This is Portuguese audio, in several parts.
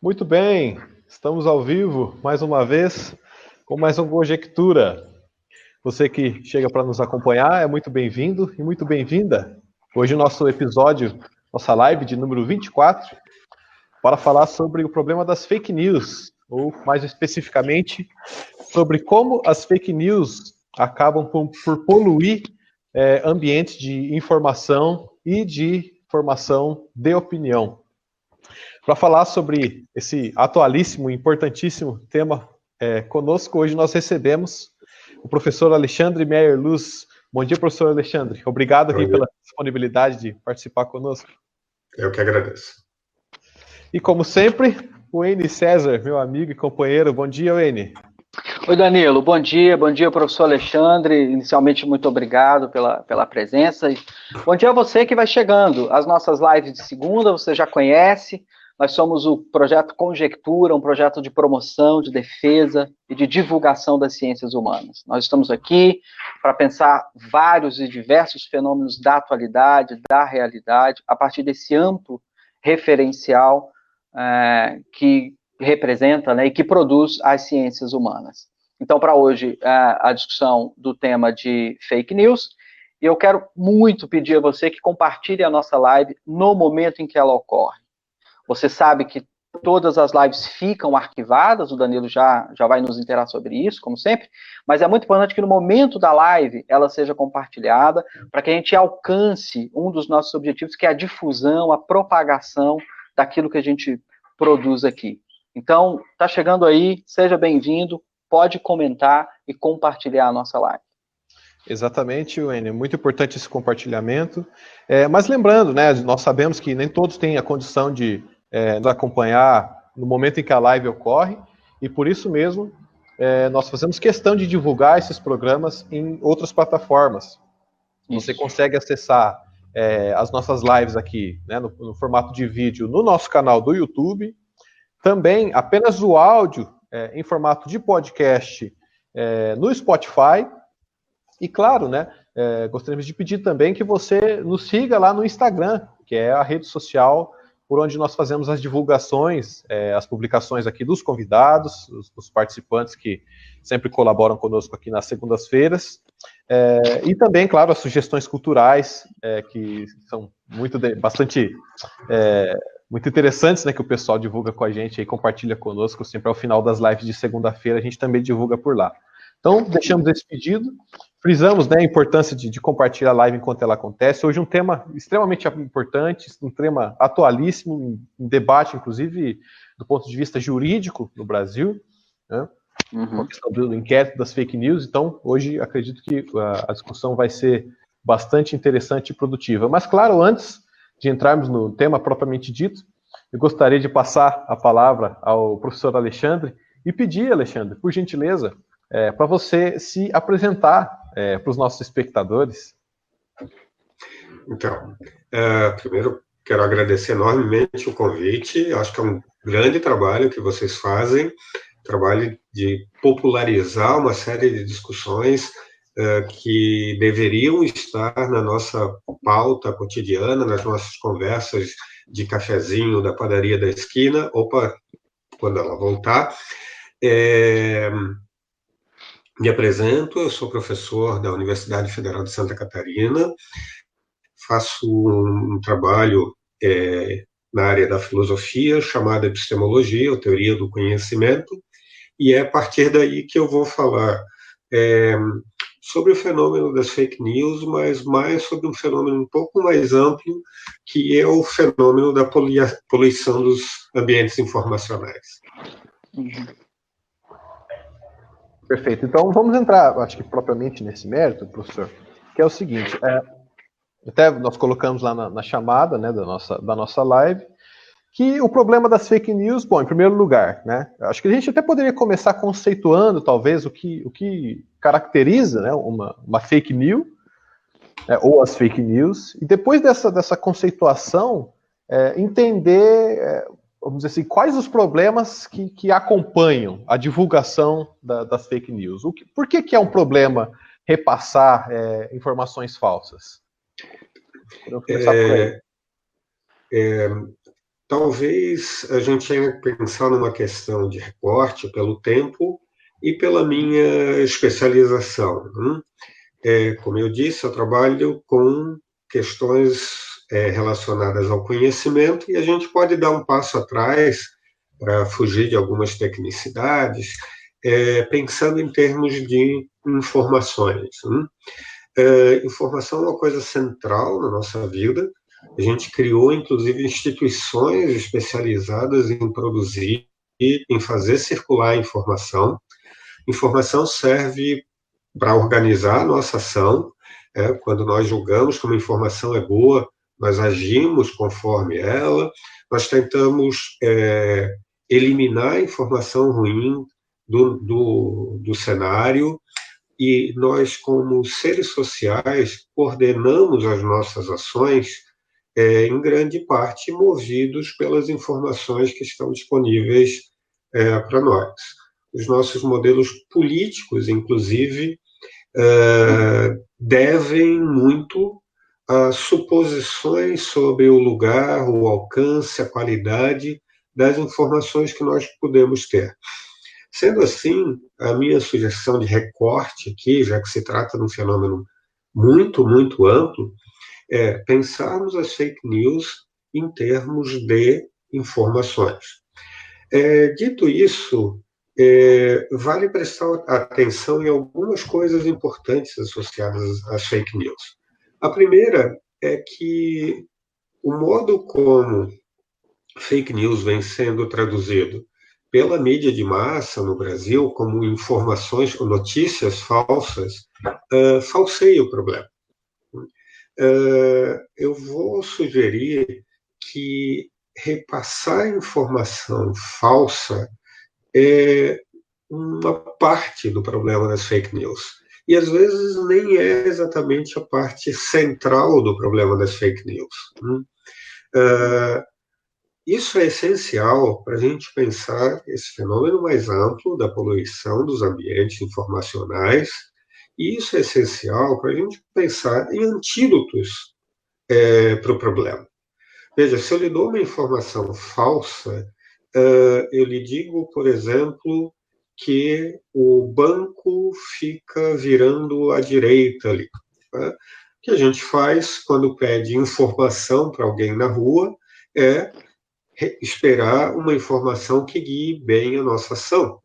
Muito bem, estamos ao vivo mais uma vez com mais uma Conjectura. Você que chega para nos acompanhar é muito bem-vindo e muito bem-vinda. Hoje o nosso episódio, nossa live de número 24, para falar sobre o problema das fake news, ou mais especificamente, sobre como as fake news acabam por poluir ambientes de informação e de formação de opinião. Para falar sobre esse atualíssimo e importantíssimo tema conosco, hoje nós recebemos o professor Alexandre Meyer Luz. Bom dia, professor Alexandre. Obrigado aqui pela disponibilidade de participar conosco. Eu que agradeço. E como sempre, o Eni César, meu amigo e companheiro. Bom dia, Eni. Oi, Danilo. Bom dia, professor Alexandre. Inicialmente, muito obrigado pela presença. Bom dia a você que vai chegando. As nossas lives de segunda, você já conhece. Nós somos o Projeto Conjectura, um projeto de promoção, de defesa e de divulgação das ciências humanas. Nós estamos aqui para pensar vários e diversos fenômenos da atualidade, da realidade, a partir desse amplo referencial que representa, né, e que produz as ciências humanas. Então, para hoje, a discussão do tema de fake news, e eu quero muito pedir a você que compartilhe a nossa live no momento em que ela ocorre. Você sabe que todas as lives ficam arquivadas, o Danilo já vai nos interar sobre isso, como sempre, mas é muito importante que no momento da live ela seja compartilhada, para que a gente alcance um dos nossos objetivos, que é a difusão, a propagação daquilo que a gente produz aqui. Então, tá chegando aí, seja bem-vindo, pode comentar e compartilhar a nossa live. Exatamente, Wênia, muito importante esse compartilhamento. Mas lembrando, né, nós sabemos que nem todos têm a condição de nos acompanhar no momento em que a live ocorre, e por isso mesmo nós fazemos questão de divulgar esses programas em outras plataformas. Você consegue acessar as nossas lives aqui, né, no formato de vídeo, no nosso canal do YouTube. Também apenas o áudio em formato de podcast no Spotify. E claro, né, gostaríamos de pedir também que você nos siga lá no Instagram, que é a rede social por onde nós fazemos as divulgações, as publicações aqui dos convidados, os participantes que sempre colaboram conosco aqui nas segundas-feiras. E também, claro, as sugestões culturais, que são muito interessantes, né, que o pessoal divulga com a gente e compartilha conosco sempre ao final das lives de segunda-feira, a gente também divulga por lá. Então, deixamos esse pedido, frisamos, né, a importância de compartilhar a live enquanto ela acontece. Hoje um tema extremamente importante, um tema atualíssimo, em debate, inclusive, do ponto de vista jurídico no Brasil, né? Com a questão do inquérito das fake news. Então, hoje, acredito que a discussão vai ser bastante interessante e produtiva. Mas, claro, antes de entrarmos no tema propriamente dito, eu gostaria de passar a palavra ao professor Alexandre e pedir, Alexandre, por gentileza, para você se apresentar para os nossos espectadores. Então, primeiro quero agradecer enormemente o convite. Acho que é um grande trabalho que vocês fazem, trabalho de popularizar uma série de discussões que deveriam estar na nossa pauta cotidiana, nas nossas conversas de cafezinho da padaria da esquina, quando ela voltar. Me apresento, eu sou professor da Universidade Federal de Santa Catarina, faço um trabalho na área da filosofia, chamada epistemologia, ou teoria do conhecimento, e é a partir daí que eu vou falar sobre o fenômeno das fake news, mas mais sobre um fenômeno um pouco mais amplo, que é o fenômeno da poluição dos ambientes informacionais. Perfeito. Então, vamos entrar, acho que propriamente nesse mérito, professor, que é o seguinte, até nós colocamos lá na chamada, né, da nossa live, que o problema das fake news, bom, em primeiro lugar, né, acho que a gente até poderia começar conceituando, talvez, o que caracteriza, né, uma fake news, ou as fake news, e depois dessa conceituação, entender, vamos dizer assim, quais os problemas que acompanham a divulgação das fake news. Por que é um problema repassar informações falsas? Podemos começar por aí. talvez a gente tenha que pensar numa questão de recorte pelo tempo e pela minha especialização. Como eu disse, eu trabalho com questões relacionadas ao conhecimento e a gente pode dar um passo atrás para fugir de algumas tecnicidades, pensando em termos de informações. Informação é uma coisa central na nossa vida. A gente criou, inclusive, instituições especializadas em produzir e em fazer circular a informação. Informação serve para organizar a nossa ação. Quando nós julgamos que uma informação é boa, nós agimos conforme ela, nós tentamos eliminar a informação ruim do cenário, e nós, como seres sociais, coordenamos as nossas ações, em grande parte movidos pelas informações que estão disponíveis para nós. Os nossos modelos políticos, inclusive, devem muito a suposições sobre o lugar, o alcance, a qualidade das informações que nós podemos ter. Sendo assim, a minha sugestão de recorte aqui, já que se trata de um fenômeno muito, muito amplo, é pensarmos as fake news em termos de informações. Dito isso, vale prestar atenção em algumas coisas importantes associadas às fake news. A primeira é que o modo como fake news vem sendo traduzido pela mídia de massa no Brasil como informações ou notícias falsas, falseia o problema. Eu vou sugerir que repassar informação falsa é uma parte do problema das fake news. E, às vezes, nem é exatamente a parte central do problema das fake news. Isso é essencial para a gente pensar esse fenômeno mais amplo da poluição dos ambientes informacionais, e isso é essencial para a gente pensar em antídotos para o problema. Veja, se eu lhe dou uma informação falsa, eu lhe digo, por exemplo, que o banco fica virando à direita ali. O que a gente faz quando pede informação para alguém na rua é esperar uma informação que guie bem a nossa ação.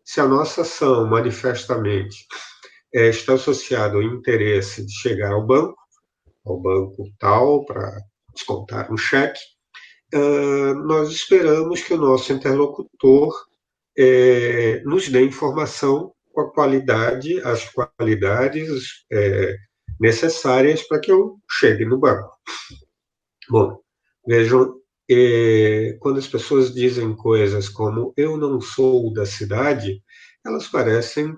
Se a nossa ação, manifestamente, está associada ao interesse de chegar ao banco tal, para descontar um cheque, nós esperamos que o nosso interlocutor nos dê informação com a qualidade, as qualidades necessárias para que eu chegue no banco. Bom, vejam, quando as pessoas dizem coisas como eu não sou da cidade, elas parecem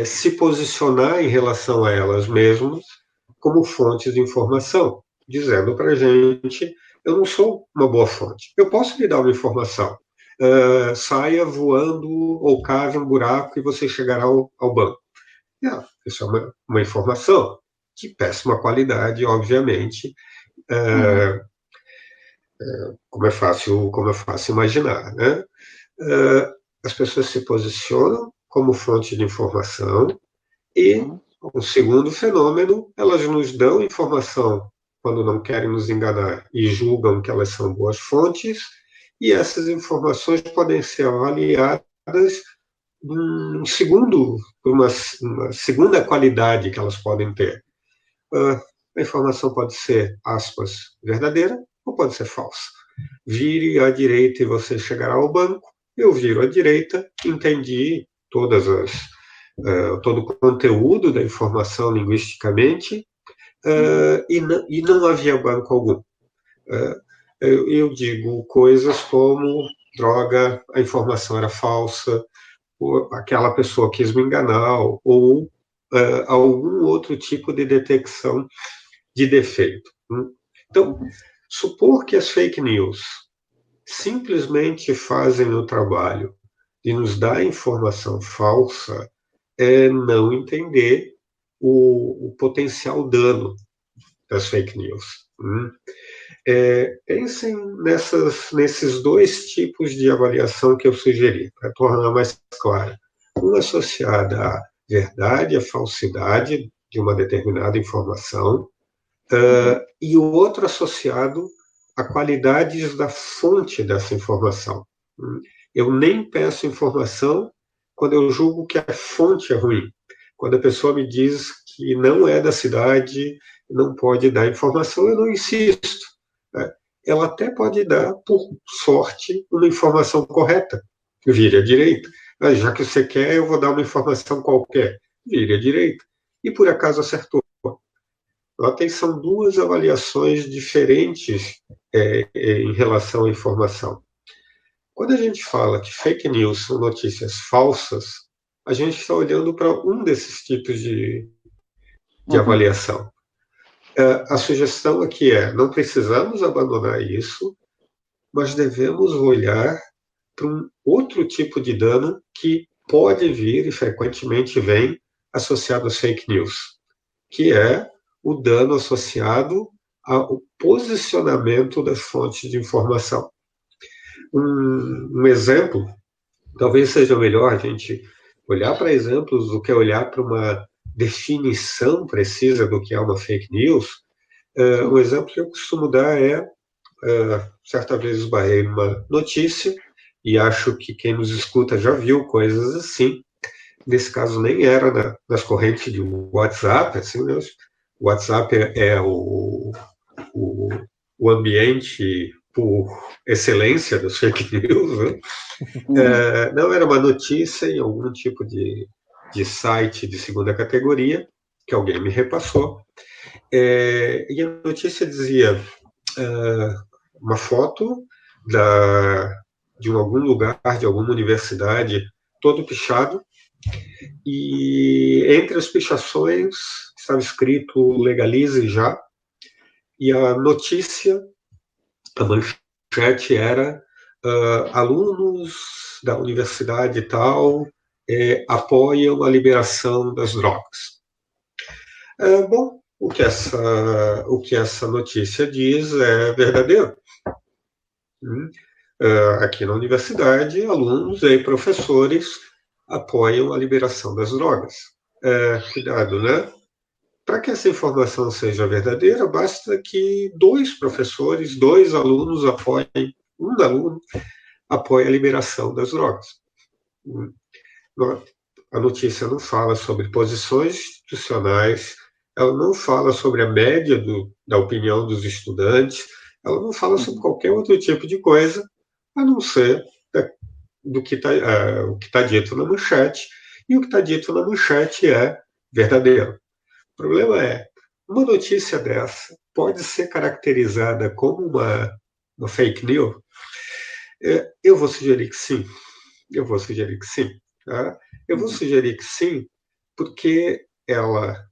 se posicionar em relação a elas mesmas como fontes de informação, dizendo para a gente, eu não sou uma boa fonte. Eu posso lhe dar uma informação. Saia voando ou cave um buraco e você chegará ao banco. Isso é uma informação de péssima qualidade, obviamente, como é fácil imaginar, né? As pessoas se posicionam como fonte de informação e, um segundo fenômeno, elas nos dão informação quando não querem nos enganar e julgam que elas são boas fontes, e essas informações podem ser avaliadas por uma segunda qualidade que elas podem ter. A informação pode ser, aspas, verdadeira ou pode ser falsa. Vire à direita e você chegará ao banco. Eu viro à direita, entendi todo o conteúdo da informação linguisticamente, e não havia banco algum. Eu digo coisas como, droga, a informação era falsa, ou aquela pessoa quis me enganar, ou algum outro tipo de detecção de defeito. Então, supor que as fake news simplesmente fazem o trabalho de nos dar informação falsa é não entender o potencial dano das fake news. Pensem nesses dois tipos de avaliação que eu sugeri, para tornar mais claro. Uma associada à verdade, à falsidade de uma determinada informação, e o outro associado a qualidades da fonte dessa informação. Eu nem peço informação quando eu julgo que a fonte é ruim. Quando a pessoa me diz que não é da cidade, não pode dar informação, eu não insisto. Ela até pode dar, por sorte, uma informação correta. Vire à direita. Já que você quer, eu vou dar uma informação qualquer. Vire à direita. E por acaso acertou. Notem, são duas avaliações diferentes em relação à informação. Quando a gente fala que fake news são notícias falsas, a gente está olhando para um desses tipos de avaliação. A sugestão aqui não precisamos abandonar isso, mas devemos olhar para um outro tipo de dano que pode vir e frequentemente vem associado às fake news, que é o dano associado ao posicionamento das fontes de informação. Um exemplo, talvez seja melhor a gente olhar para exemplos do que olhar para uma definição precisa do que é uma fake news. Um exemplo que eu costumo dar certa vez esbarrei numa notícia, e acho que quem nos escuta já viu coisas assim. Nesse caso, nem era nas correntes de WhatsApp, assim, né? O WhatsApp é o ambiente por excelência das fake news, né? Não era uma notícia em algum tipo de site de segunda categoria, que alguém me repassou, e a notícia dizia uma foto de algum lugar, de alguma universidade, todo pichado, e entre as pichações estava escrito legalize já, e a notícia, a manchete era alunos da universidade tal apoiam a liberação das drogas. Bom, o que essa notícia diz é verdadeiro. Aqui na universidade, alunos e professores apoiam a liberação das drogas. Cuidado, né? Para que essa informação seja verdadeira, basta que dois professores, dois alunos apoiem, um aluno apoie a liberação das drogas. A notícia não fala sobre posições institucionais, ela não fala sobre a média da opinião dos estudantes, ela não fala sobre qualquer outro tipo de coisa, a não ser o que está dito na manchete, e o que está dito na manchete é verdadeiro. O problema é, uma notícia dessa pode ser caracterizada como uma fake news? Eu vou sugerir que sim. Eu vou sugerir que sim. Tá? Eu vou sugerir que sim, porque ela,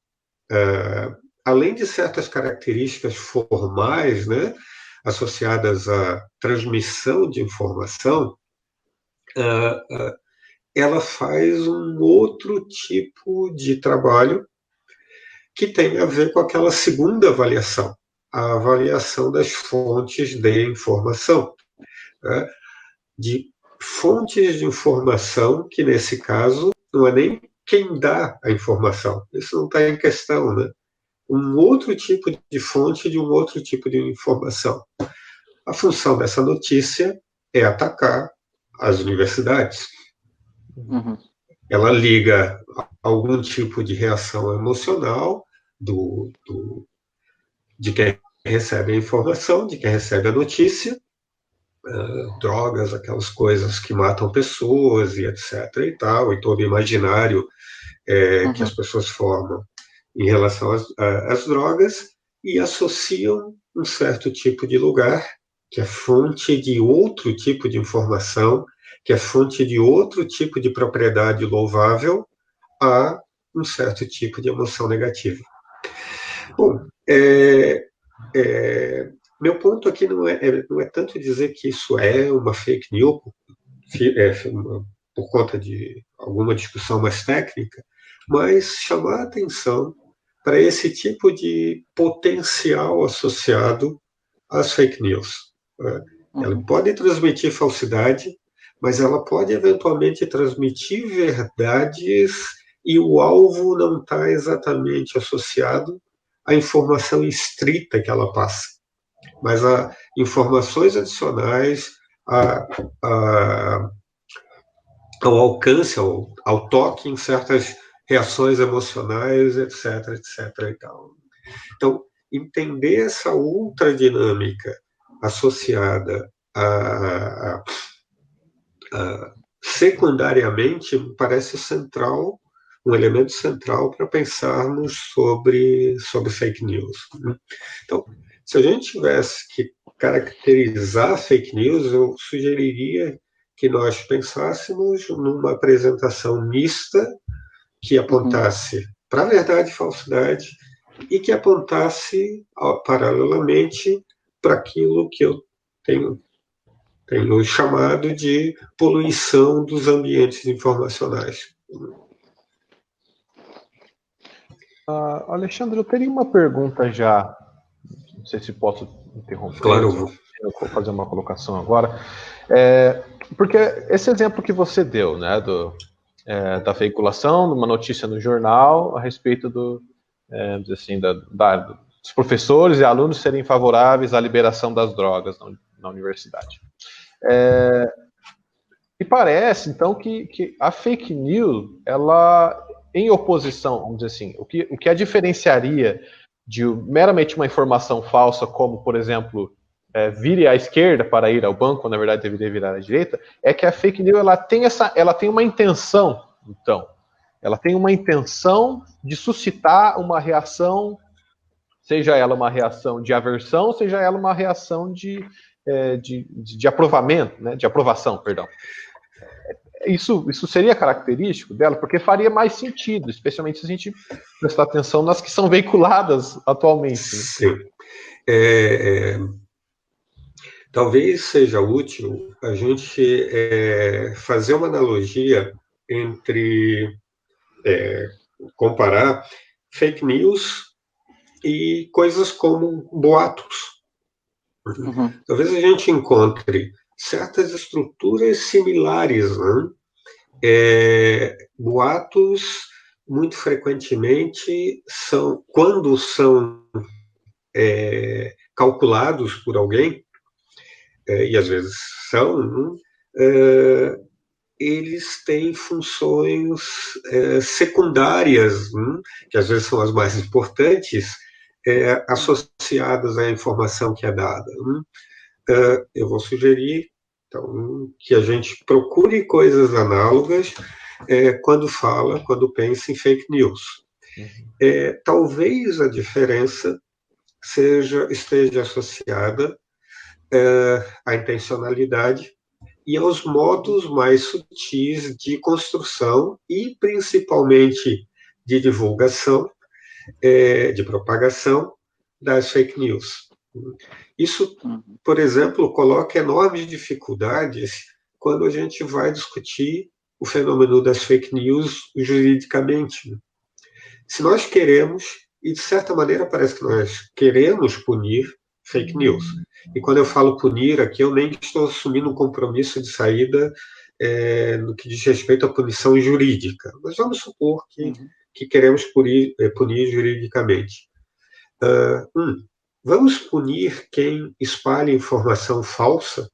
além de certas características formais, né, associadas à transmissão de informação, ela faz um outro tipo de trabalho que tem a ver com aquela segunda avaliação, a avaliação das fontes de informação, né? De fontes de informação que, nesse caso, não é nem quem dá a informação, isso não está em questão, né? Um outro tipo de fonte de um outro tipo de informação. A função dessa notícia é atacar as universidades. Ela liga algum tipo de reação emocional de quem recebe a informação, de quem recebe a notícia, drogas, aquelas coisas que matam pessoas e etc. e tal, e todo o imaginário que as pessoas formam em relação às drogas, e associam um certo tipo de lugar, que é fonte de outro tipo de informação, que é fonte de outro tipo de propriedade louvável, a um certo tipo de emoção negativa. Bom, meu ponto aqui não é tanto dizer que isso é uma fake news por conta de alguma discussão mais técnica, mas chamar a atenção para esse tipo de potencial associado as fake news. Né? Ela pode transmitir falsidade, mas ela pode eventualmente transmitir verdades e o alvo não está exatamente associado à informação estrita que ela passa, mas a informações adicionais, ao alcance, ao toque em certas reações emocionais, etc, etc. E tal. Então, entender essa outra dinâmica associada secundariamente me parece central, um elemento central para pensarmos sobre fake news. Então, se a gente tivesse que caracterizar fake news, eu sugeriria que nós pensássemos numa apresentação mista que apontasse para a verdade e falsidade e que apontasse paralelamente para aquilo que eu tenho chamado de poluição dos ambientes informacionais. Alexandre, eu teria uma pergunta já, não sei se posso interromper. Claro. Eu vou fazer uma colocação agora. Porque esse exemplo que você deu, né, da veiculação de uma notícia no jornal a respeito assim, dos professores e alunos serem favoráveis à liberação das drogas na universidade. E parece, então, que a fake news, ela, em oposição, vamos dizer assim, o que a diferenciaria de meramente uma informação falsa, como, por exemplo, vire à esquerda para ir ao banco, quando na verdade deveria virar à direita, é que a fake news ela tem uma intenção, então. Ela tem uma intenção de suscitar uma reação, seja ela uma reação de aversão, seja ela uma reação de aprovamento, né, de aprovação, perdão. Isso seria característico dela, porque faria mais sentido, especialmente se a gente prestar atenção nas que são veiculadas atualmente. Né? Sim. Talvez seja útil a gente fazer uma analogia entre comparar fake news e coisas como boatos. Talvez a gente encontre certas estruturas similares, né? Boatos, muito frequentemente, quando são calculados por alguém, e às vezes são, eles têm funções secundárias, que às vezes são as mais importantes, associadas à informação que é dada. Eu vou sugerir, então, que a gente procure coisas análogas quando pensa em fake news. Talvez a diferença esteja associada à intencionalidade e aos modos mais sutis de construção e, principalmente, de divulgação, de propagação das fake news. Isso, por exemplo, coloca enormes dificuldades quando a gente vai discutir o fenômeno das fake news juridicamente. Se nós queremos, e de certa maneira parece que nós queremos punir fake news, e quando eu falo punir aqui, eu nem estou assumindo um compromisso de saída no que diz respeito à punição jurídica, mas vamos supor que queremos punir juridicamente. Vamos punir quem espalha informação falsa?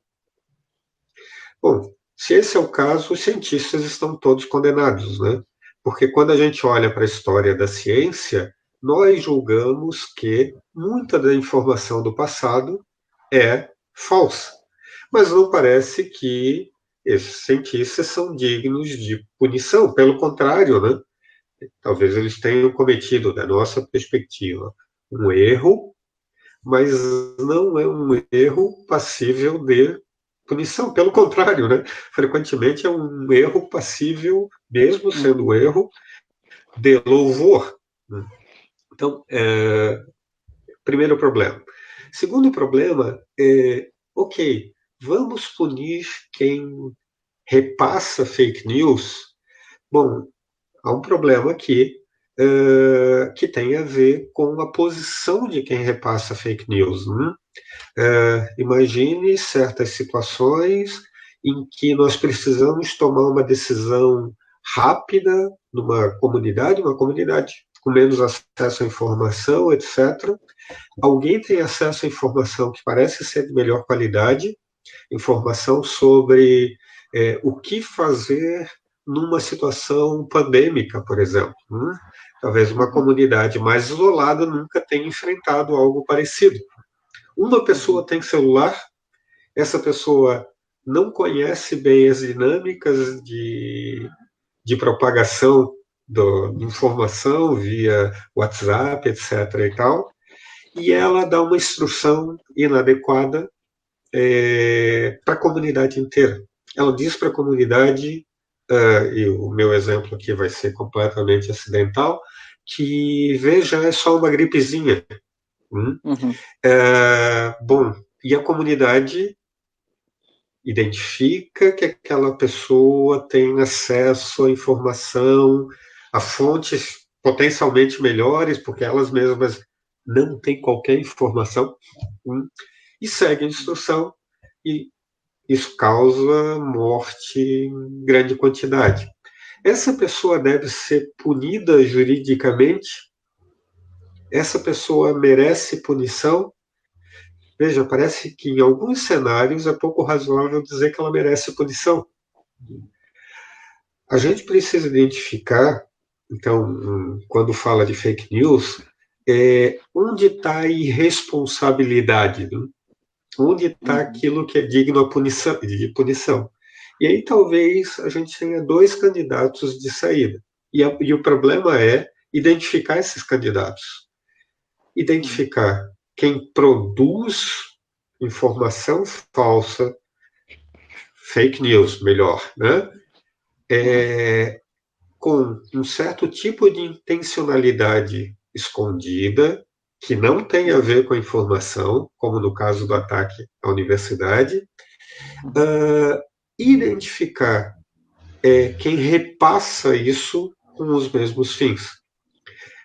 Bom, se esse é o caso, os cientistas estão todos condenados, né? Porque quando a gente olha para a história da ciência, nós julgamos que muita da informação do passado é falsa. Mas não parece que esses cientistas são dignos de punição. Pelo contrário, né? Talvez eles tenham cometido, da nossa perspectiva, um erro, mas não é um erro passível de punição. Pelo contrário, né? Frequentemente é um erro passível, mesmo sendo um erro, de louvor. Então, primeiro problema. Segundo problema ok, vamos punir quem repassa fake news? Bom, há um problema aqui, que tem a ver com a posição de quem repassa fake news, né? Imagine certas situações em que nós precisamos tomar uma decisão rápida numa comunidade, uma comunidade com menos acesso à informação, etc. Alguém tem acesso à informação que parece ser de melhor qualidade, informação sobre o que fazer numa situação pandêmica, por exemplo, né? Talvez uma comunidade mais isolada nunca tenha enfrentado algo parecido. Uma pessoa tem celular, essa pessoa não conhece bem as dinâmicas de propagação de informação via WhatsApp, etc. e tal, e ela dá uma instrução inadequada para a comunidade inteira. Ela diz para a comunidade, e o meu exemplo aqui vai ser completamente acidental, que veja, é só uma gripezinha. Bom, e a comunidade identifica que aquela pessoa tem acesso à informação, a fontes potencialmente melhores, porque elas mesmas não têm qualquer informação, e segue a instrução, e isso causa morte em grande quantidade. Essa pessoa deve ser punida juridicamente? Essa pessoa merece punição? Veja, parece que em alguns cenários é pouco razoável dizer que ela merece punição. A gente precisa identificar, então, quando fala de fake news, onde está a irresponsabilidade, né? Onde está aquilo que é digno de punição. E aí talvez a gente tenha dois candidatos de saída. E o problema é identificar esses candidatos. Identificar quem produz informação falsa, fake news, melhor, né? Com um certo tipo de intencionalidade escondida, que não tem a ver com a informação, como no caso do ataque à universidade, identificar quem repassa isso com os mesmos fins.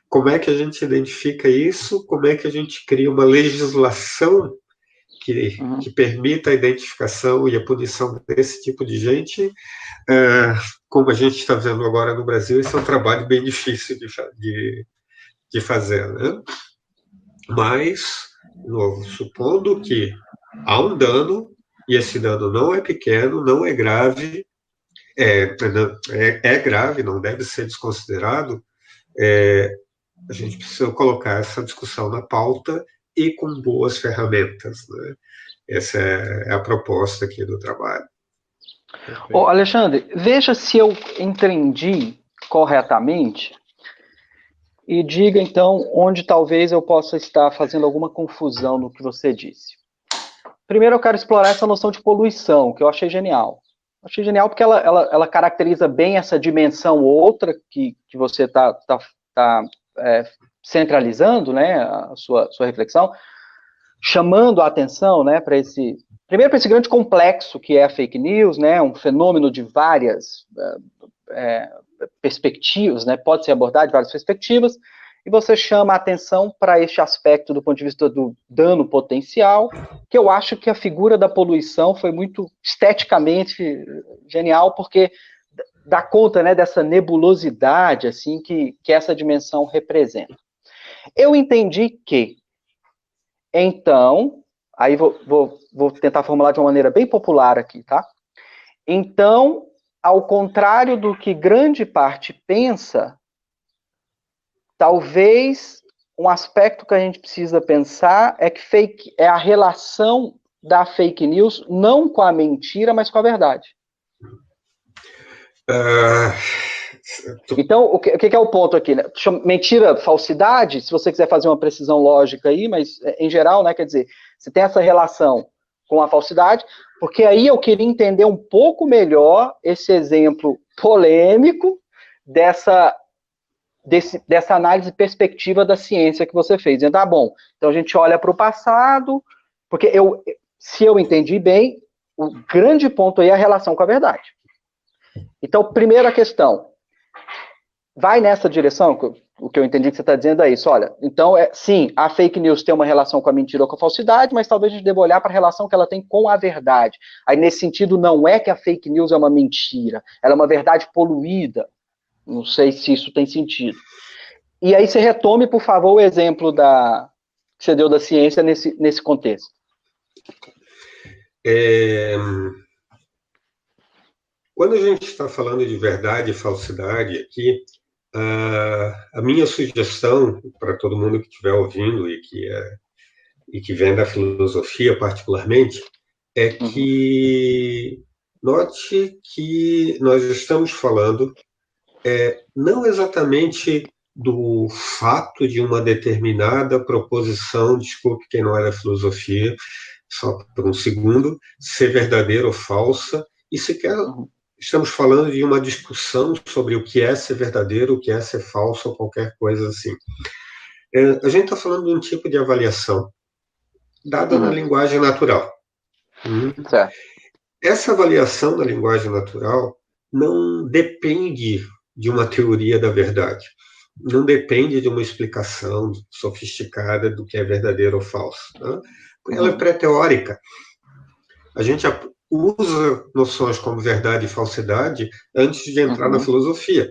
Como é que a gente identifica isso? Como é que a gente cria uma legislação que permita a identificação e a punição desse tipo de gente? Como a gente está vendo agora no Brasil, esse é um trabalho bem difícil de fazer, né? Mas, de novo, supondo que há um dano, e esse dano não é pequeno, não é grave, é grave, não deve ser desconsiderado, a gente precisa colocar essa discussão na pauta e com boas ferramentas, né? Essa é a proposta aqui do trabalho. Ô, Alexandre, veja se eu entendi corretamente e diga, então, onde talvez eu possa estar fazendo alguma confusão no que você disse. Primeiro eu quero explorar essa noção de poluição, que eu achei genial. Achei genial porque ela caracteriza bem essa dimensão outra que você está centralizando, né, a sua reflexão, chamando a atenção, né, para esse grande complexo que é a fake news, né, um fenômeno de várias perspectivas, né, pode ser abordado de várias perspectivas, e você chama a atenção para este aspecto do ponto de vista do dano potencial, que eu acho que a figura da poluição foi muito esteticamente genial, porque dá conta, né, dessa nebulosidade assim, que essa dimensão representa. Eu entendi que, então, aí vou tentar formular de uma maneira bem popular aqui, tá? Então, ao contrário do que grande parte pensa, talvez um aspecto que a gente precisa pensar é a relação da fake news, não com a mentira, mas com a verdade. Então, o que é o ponto aqui? Né? Mentira, falsidade, se você quiser fazer uma precisão lógica aí, mas em geral, né, quer dizer, você tem essa relação com a falsidade, porque aí eu queria entender um pouco melhor esse exemplo polêmico dessa análise perspectiva da ciência que você fez. Então, bom, então a gente olha para o passado, porque se eu entendi bem, o grande ponto aí é a relação com a verdade. Então, primeira questão, vai nessa direção, O que eu entendi que você está dizendo é isso. Olha, então, sim, a fake news tem uma relação com a mentira ou com a falsidade, mas talvez a gente deva olhar para a relação que ela tem com a verdade. Aí, nesse sentido, não é que a fake news é uma mentira, ela é uma verdade poluída. Não sei se isso tem sentido. E aí você retome, por favor, o exemplo que você deu da ciência nesse contexto. Quando a gente está falando de verdade e falsidade aqui, a minha sugestão para todo mundo que estiver ouvindo e que vem da filosofia particularmente, é que note que nós estamos falando não exatamente do fato de uma determinada proposição, desculpe quem não é da filosofia, só por um segundo, ser verdadeira ou falsa, e sequer estamos falando de uma discussão sobre o que é ser verdadeiro, o que é ser falso, ou qualquer coisa assim. A gente está falando de um tipo de avaliação dada na linguagem natural. Certo. Essa avaliação da linguagem natural não depende de uma teoria da verdade, não depende de uma explicação sofisticada do que é verdadeiro ou falso. Né? Ela é pré-teórica. A gente usa noções como verdade e falsidade antes de entrar na filosofia.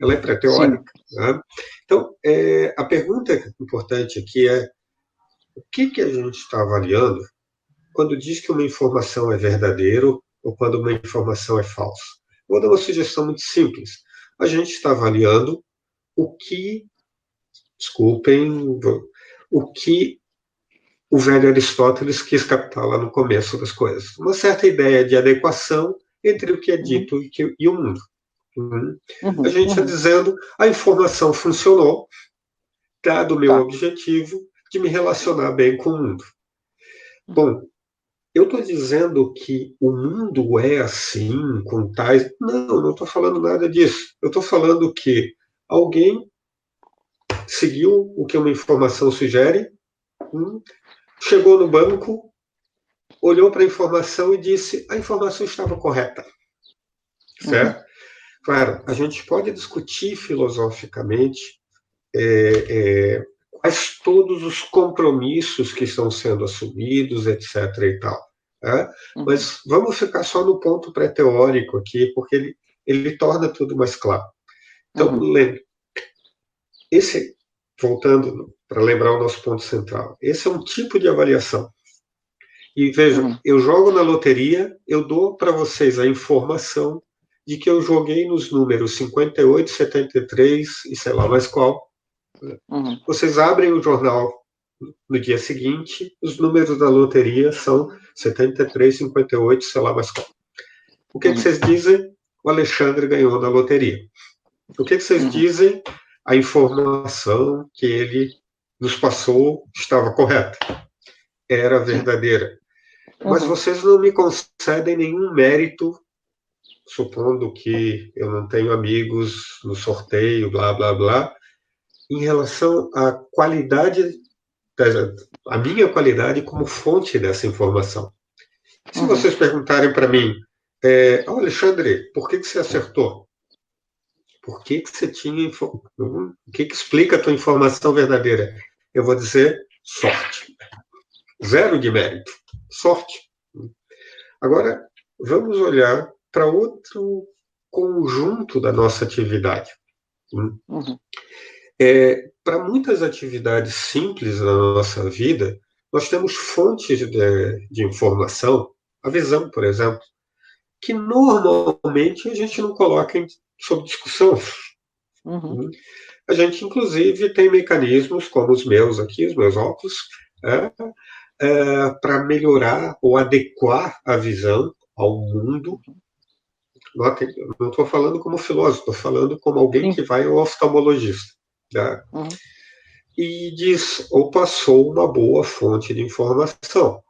Ela é pré-teórica. Né? Então, a pergunta importante aqui é: o que a gente está avaliando quando diz que uma informação é verdadeira ou quando uma informação é falsa? Vou dar uma sugestão muito simples. A gente está avaliando o que o velho Aristóteles quis captar lá no começo das coisas. Uma certa ideia de adequação entre o que é dito e o mundo. A gente está dizendo, a informação funcionou, dado o meu objetivo de me relacionar bem com o mundo. Bom, eu estou dizendo que o mundo é assim, com tais... Não estou falando nada disso. Eu estou falando que alguém seguiu o que uma informação sugere, chegou no banco, olhou para a informação e disse: a informação estava correta. Certo? Claro, a gente pode discutir filosoficamente quais todos os compromissos que estão sendo assumidos, etc. e tal. Mas vamos ficar só no ponto pré-teórico aqui, porque ele torna tudo mais claro. Então, voltando para lembrar o nosso ponto central, esse é um tipo de avaliação. E vejam, eu jogo na loteria, eu dou para vocês a informação de que eu joguei nos números 58, 73 e sei lá mais qual. Vocês abrem o jornal no dia seguinte, os números da loteria são 73, 58, sei lá mais qual. O que vocês dizem? O Alexandre ganhou na loteria. O que vocês dizem? A informação que ele nos passou estava correta, era verdadeira. Mas vocês não me concedem nenhum mérito, supondo que eu não tenho amigos no sorteio, blá, blá, blá, em relação à qualidade, a minha qualidade como fonte dessa informação. Se vocês perguntarem para mim, Alexandre, por que você acertou? Por que você tinha... O que explica a tua informação verdadeira? Eu vou dizer sorte. Zero de mérito. Sorte. Agora, vamos olhar para outro conjunto da nossa atividade. Para muitas atividades simples da nossa vida, nós temos fontes de informação, a visão, por exemplo, que normalmente a gente não coloca sob discussão. A gente, inclusive, tem mecanismos como os meus aqui, os meus óculos, para melhorar ou adequar a visão ao mundo. Não estou falando como filósofo, estou falando como alguém que vai ao oftalmologista. Tá? E diz, opa, sou uma boa fonte de informação.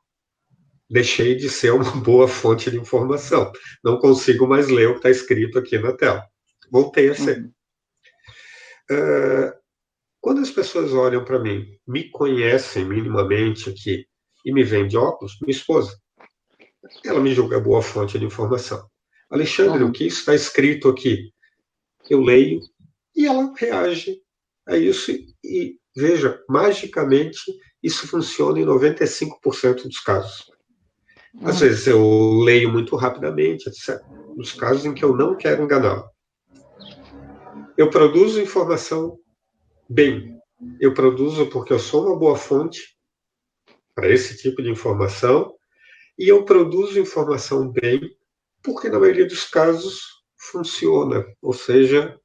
Deixei de ser uma boa fonte de informação. Não consigo mais ler o que está escrito aqui na tela. Voltei a ser. Quando as pessoas olham para mim, me conhecem minimamente aqui e me veem de óculos, minha esposa, ela me julga boa fonte de informação. Alexandre, o que está escrito aqui? Eu leio e ela reage É isso, e veja, magicamente, isso funciona em 95% dos casos. Às vezes eu leio muito rapidamente, etc. Nos casos em que eu não quero enganá-lo. Eu produzo informação bem. Eu produzo porque eu sou uma boa fonte para esse tipo de informação, e eu produzo informação bem porque, na maioria dos casos, funciona. Ou seja,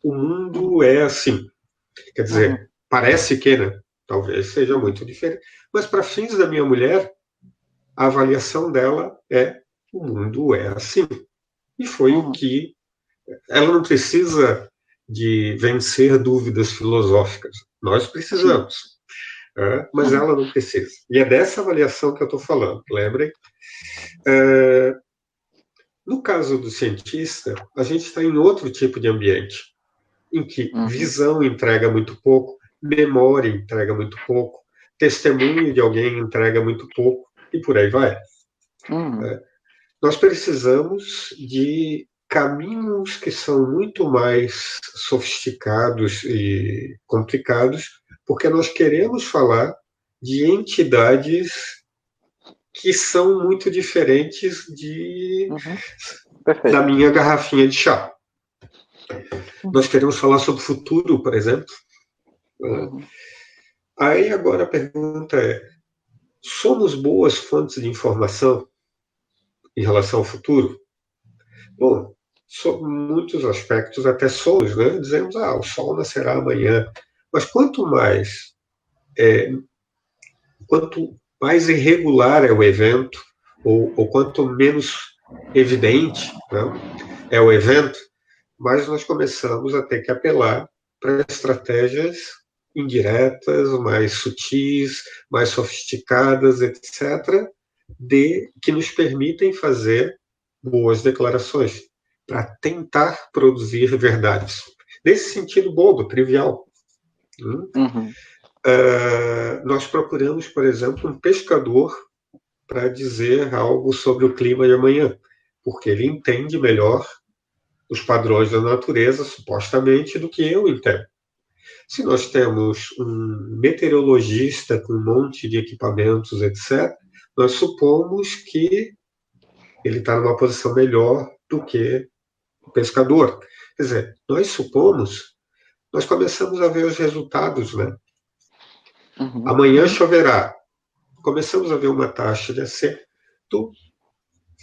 o mundo é assim. Quer dizer, parece que, né? Talvez seja muito diferente. Mas, para fins da minha mulher, a avaliação dela é: o mundo é assim. E foi o que... Ela não precisa de vencer dúvidas filosóficas. Nós precisamos. Mas ela não precisa. E é dessa avaliação que eu estou falando, lembrem? No caso do cientista, a gente está em outro tipo de ambiente, em que visão entrega muito pouco, memória entrega muito pouco, testemunho de alguém entrega muito pouco, e por aí vai. Nós precisamos de caminhos que são muito mais sofisticados e complicados, porque nós queremos falar de entidades que são muito diferentes da minha garrafinha de chá. Nós queremos falar sobre o futuro, por exemplo. Aí agora a pergunta é: somos boas fontes de informação em relação ao futuro? Bom, sob muitos aspectos até somos, né? Dizemos, o sol nascerá amanhã. Mas quanto mais irregular é o evento, ou quanto menos evidente, né, é o evento, mais nós começamos a ter que apelar para estratégias indiretas, mais sutis, mais sofisticadas, etc., que nos permitem fazer boas declarações, para tentar produzir verdades. Nesse sentido bobo, trivial. Nós procuramos, por exemplo, um pescador para dizer algo sobre o clima de amanhã, porque ele entende melhor os padrões da natureza, supostamente, do que eu entendo. Se nós temos um meteorologista com um monte de equipamentos, etc., nós supomos que ele está numa posição melhor do que o pescador. Quer dizer, nós começamos a ver os resultados, né? Amanhã choverá. Começamos a ver uma taxa de acerto.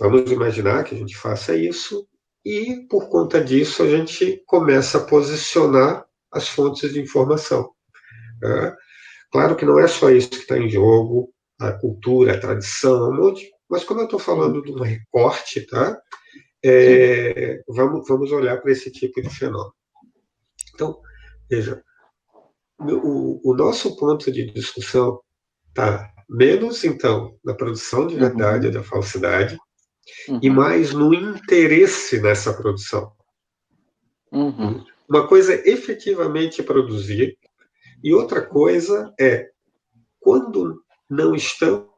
Vamos imaginar que a gente faça isso, e por conta disso a gente começa a posicionar as fontes de informação. Claro que não é só isso que está em jogo, a cultura, a tradição, um monte, mas como eu estou falando de um recorte, tá? Vamos olhar para esse tipo de fenômeno. Então, veja, o nosso ponto de discussão está menos, então, na produção de verdade ou da falsidade, e mais no interesse nessa produção. Uma coisa é efetivamente produzir, e outra coisa é quando não estamos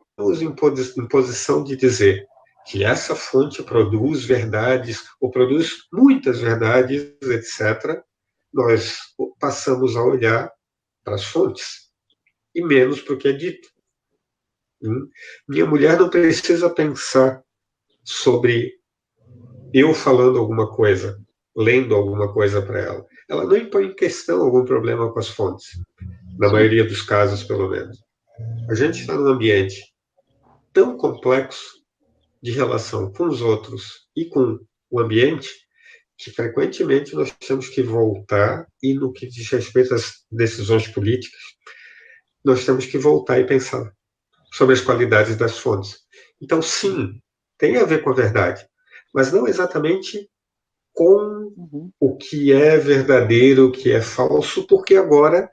em posição de dizer que essa fonte produz verdades, ou produz muitas verdades, etc., nós passamos a olhar para as fontes, e menos para o que é dito. Minha mulher não precisa pensar sobre eu falando alguma coisa, lendo alguma coisa para ela. Ela não impõe em questão algum problema com as fontes, na maioria dos casos, pelo menos. A gente está num ambiente tão complexo de relação com os outros e com o ambiente, que frequentemente nós temos que voltar, e no que diz respeito às decisões políticas, nós temos que voltar e pensar sobre as qualidades das fontes. Então, sim, tem a ver com a verdade, mas não exatamente com o que é verdadeiro, o que é falso, porque agora,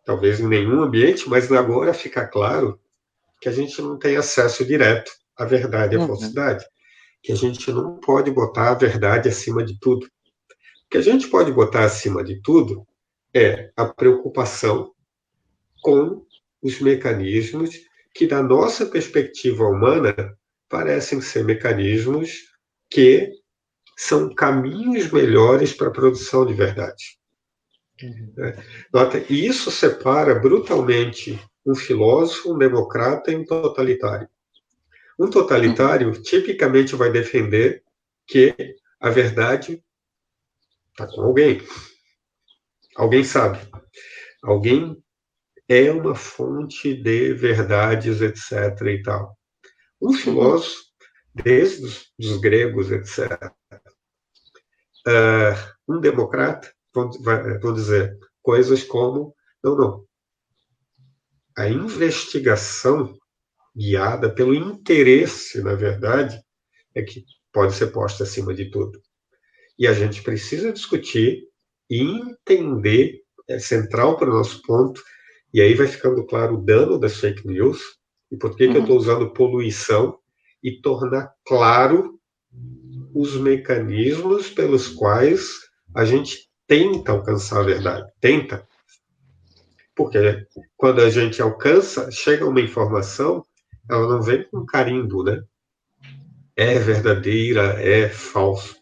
talvez em nenhum ambiente, mas agora fica claro que a gente não tem acesso direto à verdade e à falsidade, que a gente não pode botar a verdade acima de tudo. O que a gente pode botar acima de tudo é a preocupação com os mecanismos que, da nossa perspectiva humana, parecem ser mecanismos que são caminhos melhores para a produção de verdade. Nota, e isso separa brutalmente um filósofo, um democrata e um totalitário. Um totalitário tipicamente vai defender que a verdade está com alguém. Alguém sabe. Alguém é uma fonte de verdades, etc. e tal. Um filósofo, desde os gregos, etc. Um democrata, vão dizer coisas como, não. A investigação guiada pelo interesse, na verdade, é que pode ser posta acima de tudo. E a gente precisa discutir e entender, é central para o nosso ponto, e aí vai ficando claro o dano das fake news, e por que eu estou usando poluição, e tornar claro os mecanismos pelos quais a gente tenta alcançar a verdade. Tenta. Porque quando a gente alcança, chega uma informação, ela não vem com carimbo, né? É verdadeira, é falso.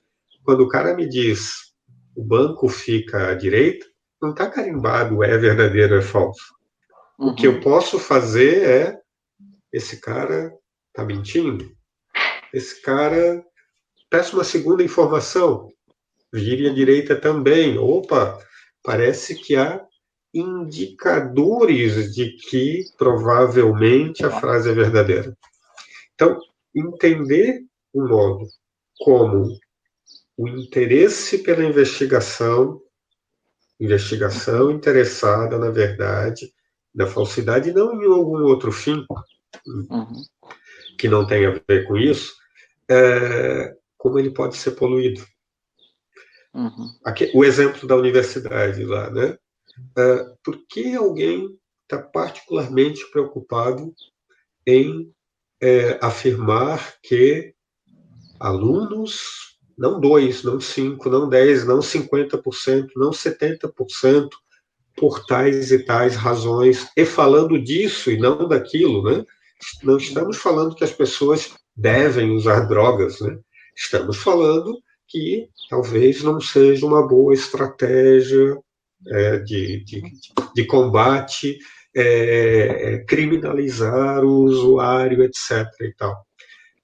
Quando o cara me diz o banco fica à direita, não está carimbado é verdadeiro, é falso. O que eu posso fazer é, esse cara está mentindo. Esse cara, peço uma segunda informação, vire à direita também. Opa, parece que há indicadores de que provavelmente a frase é verdadeira. Então, entender o modo como o interesse pela investigação interessada na verdade, na falsidade, não em algum outro fim que não tenha a ver com isso, como ele pode ser poluído. Aqui, o exemplo da universidade lá, né? Por que alguém está particularmente preocupado em afirmar que alunos, não 2, não 5, não 10, não 50%, não 70%, por tais e tais razões, e falando disso e não daquilo, né? Não estamos falando que as pessoas devem usar drogas, né? Estamos falando que talvez não seja uma boa estratégia de combate, criminalizar o usuário, etc. e tal.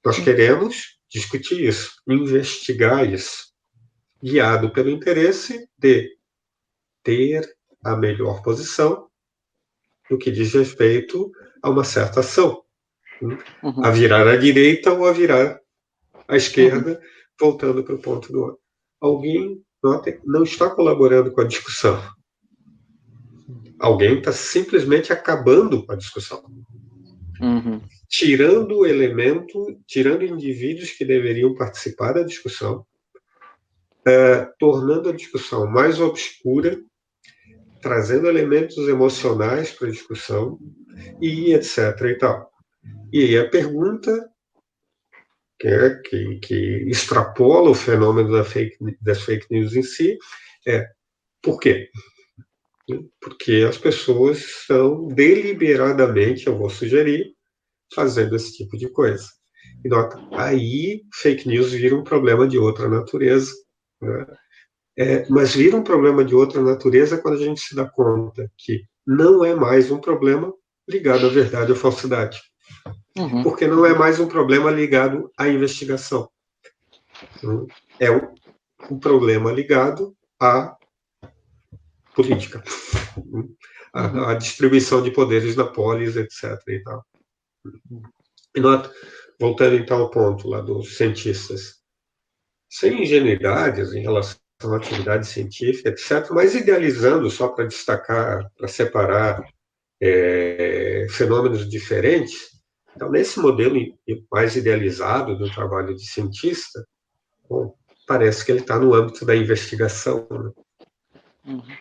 Nós queremos discutir isso, investigar isso, guiado pelo interesse de ter a melhor posição no que diz respeito a uma certa ação. A virar à direita ou a virar à esquerda, voltando para o ponto do outro. Alguém não está colaborando com a discussão. Alguém está simplesmente acabando com a discussão. Tirando o elemento, tirando indivíduos que deveriam participar da discussão, tornando a discussão mais obscura, trazendo elementos emocionais para a discussão, e etc. e tal. E aí a pergunta que extrapola o fenômeno das fake news em si é: por quê? Porque as pessoas estão deliberadamente, eu vou sugerir, fazendo esse tipo de coisa. E nota, aí fake news vira um problema de outra natureza, né? Mas vira um problema de outra natureza quando a gente se dá conta que não é mais um problema ligado à verdade ou falsidade. Porque não é mais um problema ligado à investigação. É um problema ligado à política, à distribuição de poderes na polis, etc. E tal. E nota, voltando então ao ponto lá dos cientistas, sem ingenuidades em relação à atividade científica, etc., mas idealizando só para destacar, para separar fenômenos diferentes. Então, nesse modelo mais idealizado do trabalho de cientista, bom, parece que ele está no âmbito da investigação.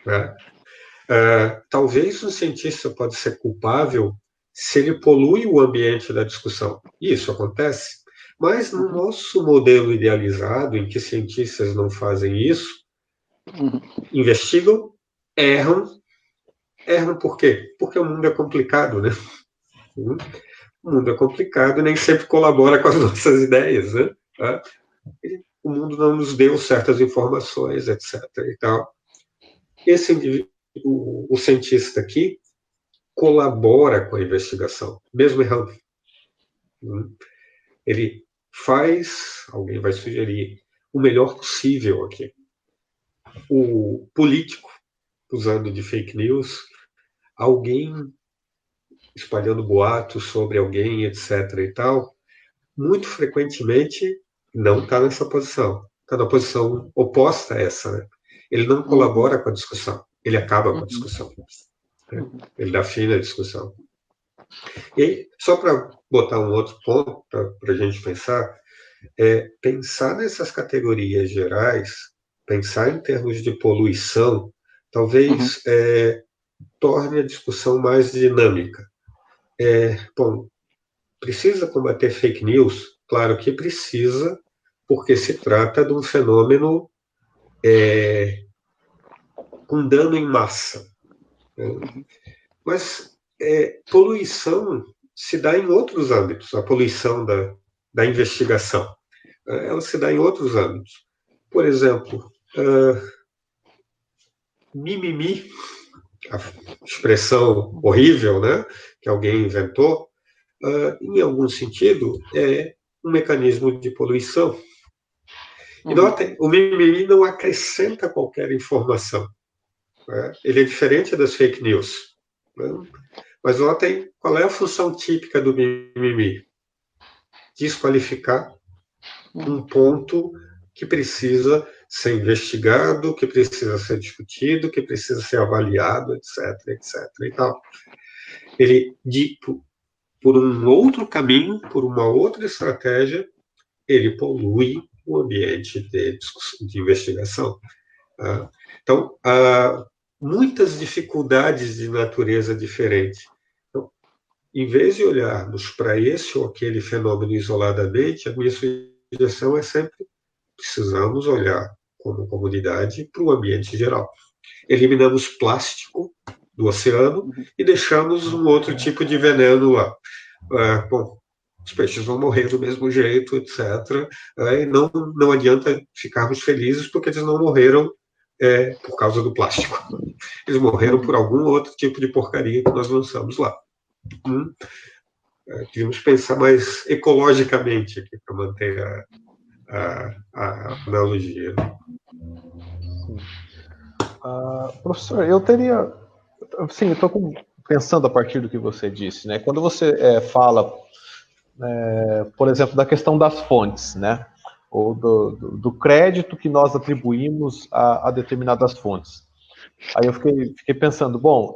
Né? Talvez um cientista pode ser culpável se ele polui o ambiente da discussão. E isso acontece. Mas no nosso modelo idealizado, em que cientistas não fazem isso, investigam, erram. Erram por quê? Porque o mundo é complicado, né? O mundo é complicado e nem sempre colabora com as nossas ideias, né? O mundo não nos deu certas informações, etc. e tal. o cientista aqui colabora com a investigação, mesmo errando. Ele faz, alguém vai sugerir, o melhor possível aqui. O político, usando de fake news, alguém espalhando boatos sobre alguém, etc. e tal, muito frequentemente não está nessa posição. Está na posição oposta a essa. Né? Ele não colabora com a discussão, ele acaba com a discussão. Né? Ele dá fim à discussão. E aí, só para botar um outro ponto para a gente pensar, pensar nessas categorias gerais, pensar em termos de poluição, talvez torne a discussão mais dinâmica. Bom, precisa combater fake news? Claro que precisa, porque se trata de um fenômeno com dano em massa. Né? Mas poluição se dá em outros âmbitos, a poluição da investigação. Ela se dá em outros âmbitos. Por exemplo, mimimi, a expressão horrível, né, que alguém inventou, em algum sentido, é um mecanismo de poluição. E notem, o mimimi não acrescenta qualquer informação. Né? Ele é diferente das fake news. Né? Mas notem qual é a função típica do mimimi. Desqualificar um ponto que precisa ser investigado, que precisa ser discutido, que precisa ser avaliado, etc., etc. e tal. Ele, por um outro caminho, por uma outra estratégia, ele polui o ambiente de investigação. Então, há muitas dificuldades de natureza diferente. Então, em vez de olharmos para esse ou aquele fenômeno isoladamente, a minha sugestão é sempre precisamos olhar como comunidade para o ambiente geral. Eliminamos plástico do oceano e deixamos um outro tipo de veneno lá. Bom, os peixes vão morrer do mesmo jeito, etc. E não adianta ficarmos felizes porque eles não morreram por causa do plástico. Eles morreram por algum outro tipo de porcaria que nós lançamos lá. Devíamos pensar mais ecologicamente aqui para manter a analogia. Professor, eu teria... Sim, eu estou pensando a partir do que você disse, né? Quando você fala, por exemplo, da questão das fontes, né? Ou do crédito que nós atribuímos a determinadas fontes. Aí eu fiquei pensando, bom,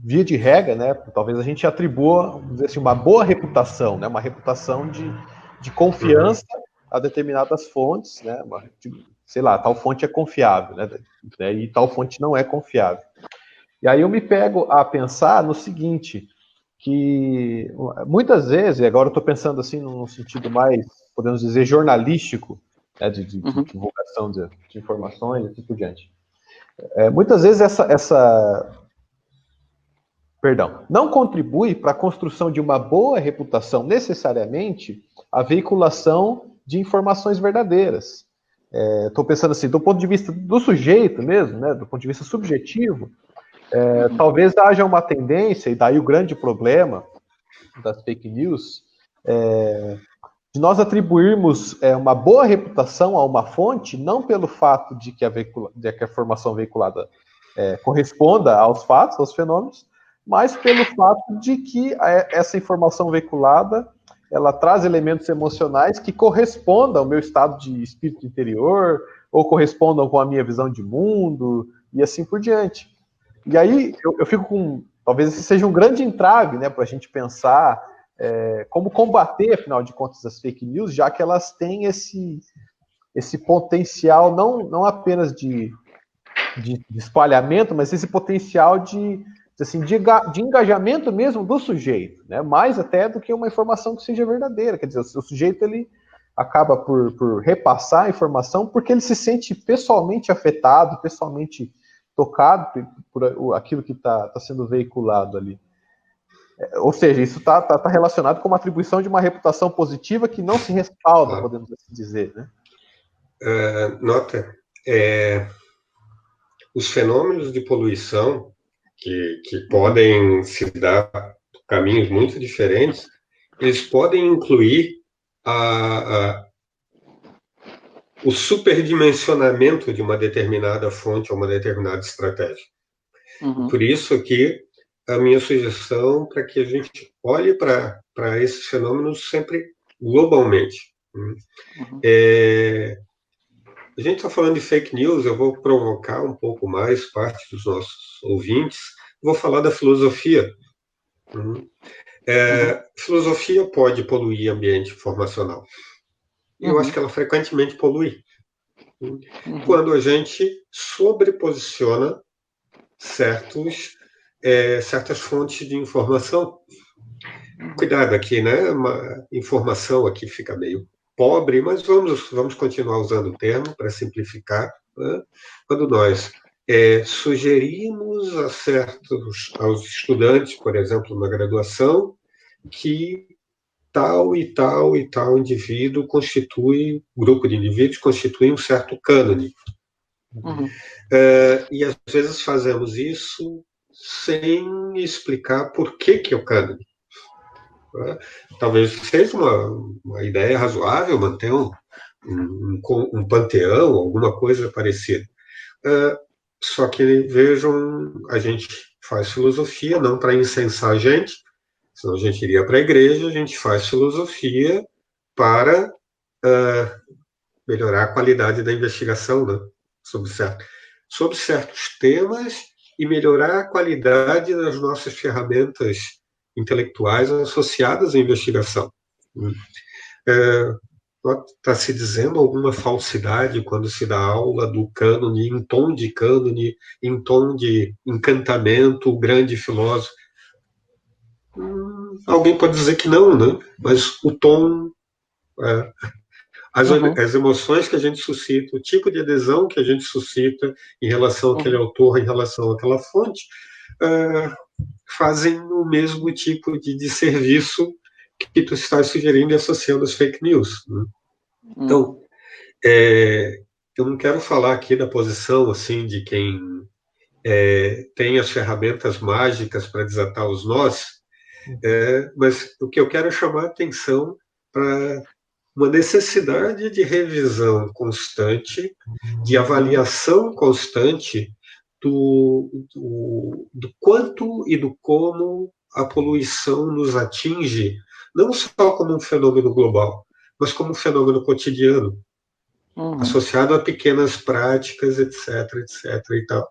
via de regra, né? Talvez a gente atribua, vamos dizer assim, uma boa reputação, né? Uma reputação de confiança a determinadas fontes, né? Sei lá, tal fonte é confiável, né? E tal fonte não é confiável. E aí eu me pego a pensar no seguinte, que muitas vezes, e agora eu estou pensando assim num sentido mais, podemos dizer, jornalístico, né, de divulgação de informações e assim por diante. Muitas vezes não contribui para a construção de uma boa reputação, necessariamente, a veiculação de informações verdadeiras. Estou pensando assim, do ponto de vista do sujeito mesmo, né, do ponto de vista subjetivo, talvez haja uma tendência, e daí o grande problema das fake news, de nós atribuirmos uma boa reputação a uma fonte, não pelo fato de que a informação veiculada corresponda aos fatos, aos fenômenos, mas pelo fato de que essa informação veiculada ela traz elementos emocionais que correspondam ao meu estado de espírito interior, ou correspondam com a minha visão de mundo, e assim por diante. E aí eu fico com... Talvez esse seja um grande entrave, né, para a gente pensar como combater, afinal de contas, as fake news, já que elas têm esse potencial não apenas de espalhamento, mas esse potencial de engajamento mesmo do sujeito, né? Mais até do que uma informação que seja verdadeira. Quer dizer, o sujeito ele acaba por repassar a informação porque ele se sente pessoalmente afetado, pessoalmente tocado por aquilo que está sendo veiculado ali. Ou seja, isso está relacionado com uma atribuição de uma reputação positiva que não se respalda, podemos assim dizer, né? Nota, os fenômenos de poluição, que podem se dar por caminhos muito diferentes, eles podem incluir o superdimensionamento de uma determinada fonte ou uma determinada estratégia. Por isso aqui, a minha sugestão para que a gente olhe para esses fenômenos sempre globalmente. A gente está falando de fake news, eu vou provocar um pouco mais parte dos nossos ouvintes, vou falar da filosofia. Filosofia pode poluir ambiente informacional. Eu acho que ela frequentemente polui. Quando a gente sobreposiciona certas fontes de informação. Cuidado aqui, né? Uma informação aqui fica meio pobre, mas vamos continuar usando o termo para simplificar. Né? Quando nós sugerimos aos estudantes, por exemplo, na graduação, que tal e tal e tal indivíduo grupo de indivíduos constitui um certo cânone. E às vezes fazemos isso sem explicar por que é o cânone. Talvez seja uma ideia razoável manter um panteão, alguma coisa parecida. Só que, vejam, a gente faz filosofia não para incensar a gente, senão a gente iria para a igreja, a gente faz filosofia para melhorar a qualidade da investigação, né, sobre certos temas e melhorar a qualidade das nossas ferramentas intelectuais associadas à investigação. Está se dizendo alguma falsidade quando se dá aula do cânone, em tom de cânone, em tom de encantamento, o grande filósofo? Alguém pode dizer que não, né? Mas o tom, as emoções que a gente suscita, o tipo de adesão que a gente suscita em relação àquele autor, em relação àquela fonte, fazem o mesmo tipo de serviço que tu estás sugerindo e associando às fake news. Né? Então, eu não quero falar aqui da posição assim de quem tem as ferramentas mágicas para desatar os nós, mas o que eu quero é chamar a atenção para uma necessidade de revisão constante, de avaliação constante do quanto e do como a poluição nos atinge, não só como um fenômeno global, mas como um fenômeno cotidiano, associado a pequenas práticas, etc, e tal.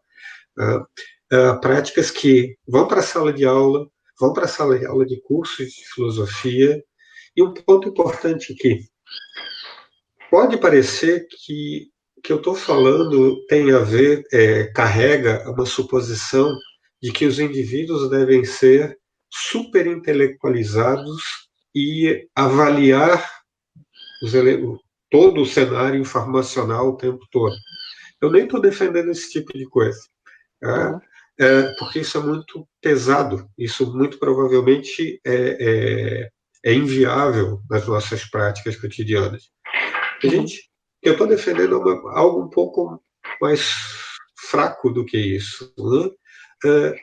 Práticas que vão para a sala de aula, vão para a sala de aula de cursos de filosofia, e um ponto importante aqui. Pode parecer que o que eu estou falando tem a ver, carrega uma suposição de que os indivíduos devem ser superintelectualizados e avaliar todo o cenário informacional o tempo todo. Eu nem estou defendendo esse tipo de coisa, porque isso é muito pesado, isso muito provavelmente é inviável nas nossas práticas cotidianas. Eu estou defendendo algo um pouco mais fraco do que isso, né?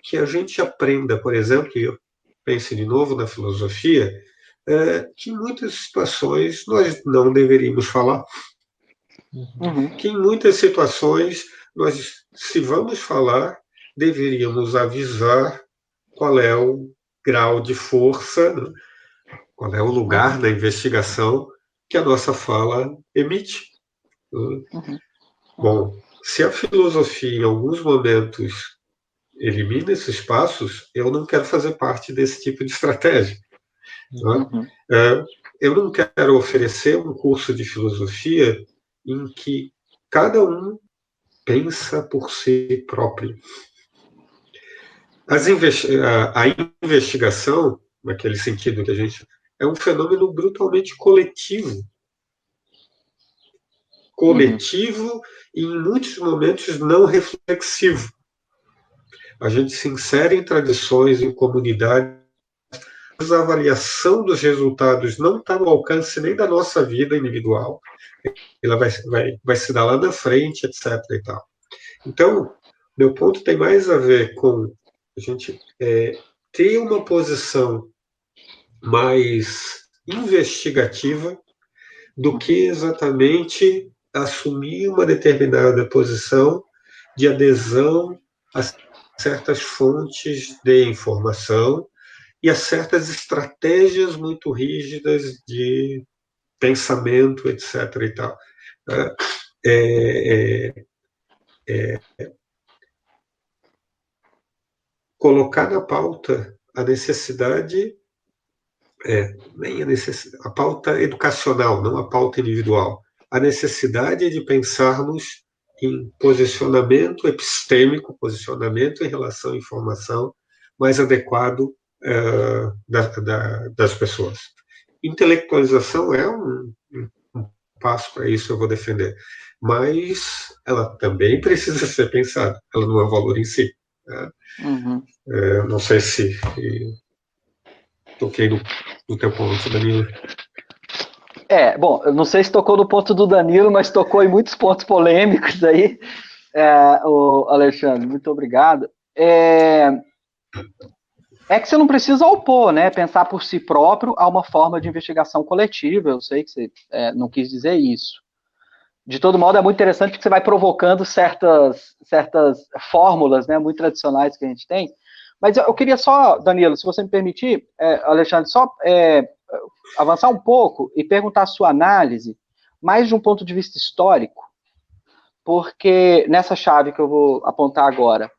Que a gente aprenda, por exemplo, e eu pense de novo na filosofia, que em muitas situações nós não deveríamos falar, que em muitas situações nós, se vamos falar, deveríamos avisar qual é o grau de força, né? Qual é o lugar da investigação que a nossa fala emite. Bom, se a filosofia em alguns momentos elimina esses passos, eu não quero fazer parte desse tipo de estratégia. Eu não quero oferecer um curso de filosofia em que cada um pensa por si próprio. A investigação, naquele sentido que a gente... é um fenômeno brutalmente coletivo. E, em muitos momentos, não reflexivo. A gente se insere em tradições, em comunidades, mas a avaliação dos resultados não está no alcance nem da nossa vida individual. Ela vai se dar lá na frente, etc. E tal. Então, Meu ponto tem mais a ver com a gente ter uma posição mais investigativa do que exatamente assumir uma determinada posição de adesão a certas fontes de informação e a certas estratégias muito rígidas de pensamento, etc. e tal. Colocar na pauta a necessidade, nem a pauta educacional, não a pauta individual, a necessidade de pensarmos em posicionamento epistêmico, posicionamento em relação à informação mais adequado das pessoas. Intelectualização é um passo para isso, eu vou defender, mas ela também precisa ser pensada, ela não é um valor em si. Né? Uhum. Não sei se toquei no teu ponto, Danilo. Bom, eu não sei se tocou no ponto do Danilo, mas tocou em muitos pontos polêmicos aí, o Alexandre, muito obrigado. É que você não precisa opor, né? Pensar por si próprio a uma forma de investigação coletiva. Eu sei que você não quis dizer isso. De todo modo, é muito interessante que você vai provocando certas fórmulas, né, muito tradicionais que a gente tem. Mas eu queria só, Danilo, se você me permitir, Alexandre, só avançar um pouco e perguntar a sua análise, mais de um ponto de vista histórico, porque nessa chave que eu vou apontar agora,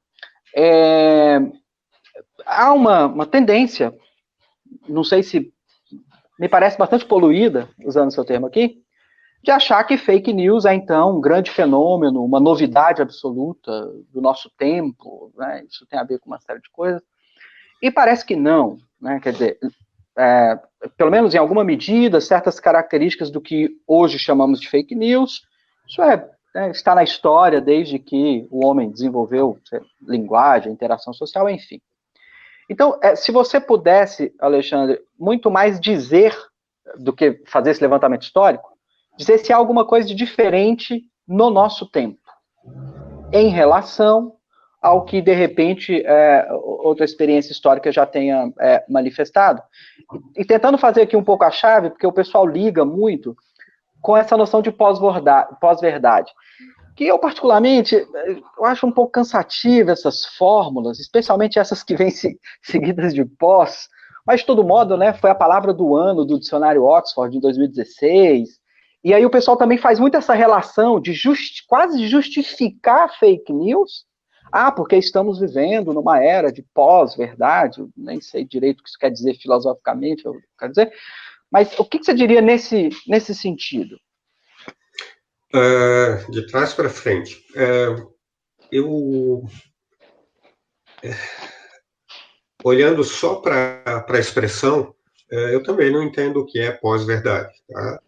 há uma tendência, não sei se me parece bastante poluída, usando o seu termo aqui, de achar que fake news é, então, um grande fenômeno, uma novidade absoluta do nosso tempo, né? Isso tem a ver com uma série de coisas, e parece que não, né? Quer dizer, pelo menos em alguma medida, certas características do que hoje chamamos de fake news, isso está na história desde que o homem desenvolveu linguagem, interação social, enfim. Então, se você pudesse, Alexandre, muito mais dizer do que fazer esse levantamento histórico, dizer se há alguma coisa de diferente no nosso tempo, em relação ao que, de repente, outra experiência histórica já tenha manifestado. E tentando fazer aqui um pouco a chave, porque o pessoal liga muito com essa noção de pós-verdade, que eu, particularmente, eu acho um pouco cansativo essas fórmulas, especialmente essas que vêm seguidas de pós, mas, de todo modo, né, foi a palavra do ano do dicionário Oxford, em 2016, e aí o pessoal também faz muito essa relação de quase justificar fake news, porque estamos vivendo numa era de pós-verdade, eu nem sei direito o que isso quer dizer filosoficamente, mas o que você diria nesse sentido? De trás para frente. Olhando só para a expressão, eu também não entendo o que é pós-verdade. Tá?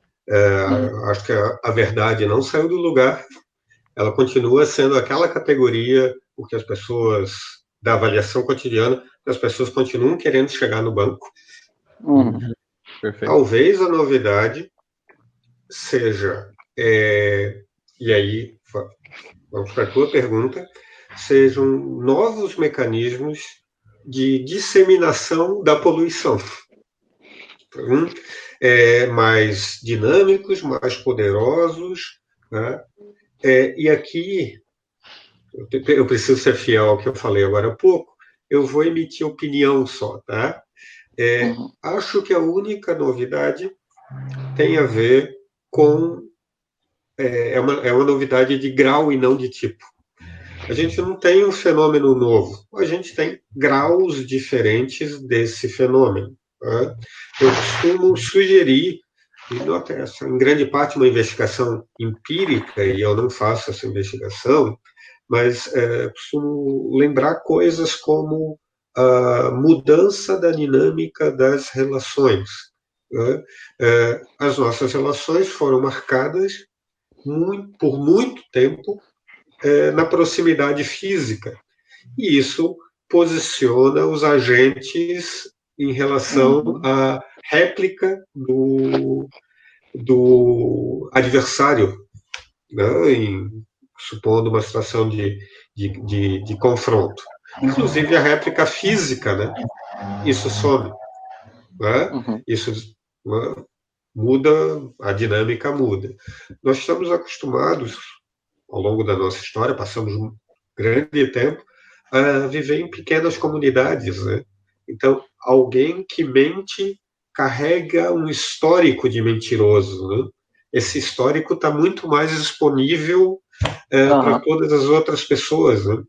Acho que a verdade não saiu do lugar, ela continua sendo aquela categoria porque as pessoas, da avaliação cotidiana, as pessoas continuam querendo chegar no banco. Perfeito. Talvez a novidade seja, e aí vamos para a tua pergunta, sejam novos mecanismos de disseminação da poluição. Mais dinâmicos, mais poderosos, né? E aqui, eu preciso ser fiel ao que eu falei agora há pouco, eu vou emitir opinião só, tá? Acho que a única novidade tem a ver com... É uma novidade de grau e não de tipo. A gente não tem um fenômeno novo, a gente tem graus diferentes desse fenômeno. Tá? Eu costumo sugerir, em grande parte uma investigação empírica, e eu não faço essa investigação, mas costumo lembrar coisas como a mudança da dinâmica das relações. Né? As nossas relações foram marcadas por muito tempo na proximidade física. E isso posiciona os agentes em relação à réplica do adversário, né? Supondo uma situação de de confronto. Inclusive a réplica física, né? Isso some. Né? Isso muda, a dinâmica muda. Nós estamos acostumados, ao longo da nossa história, passamos um grande tempo a viver em pequenas comunidades, né? Então, alguém que mente carrega um histórico de mentiroso, né? Esse histórico está muito mais disponível para todas as outras pessoas, né?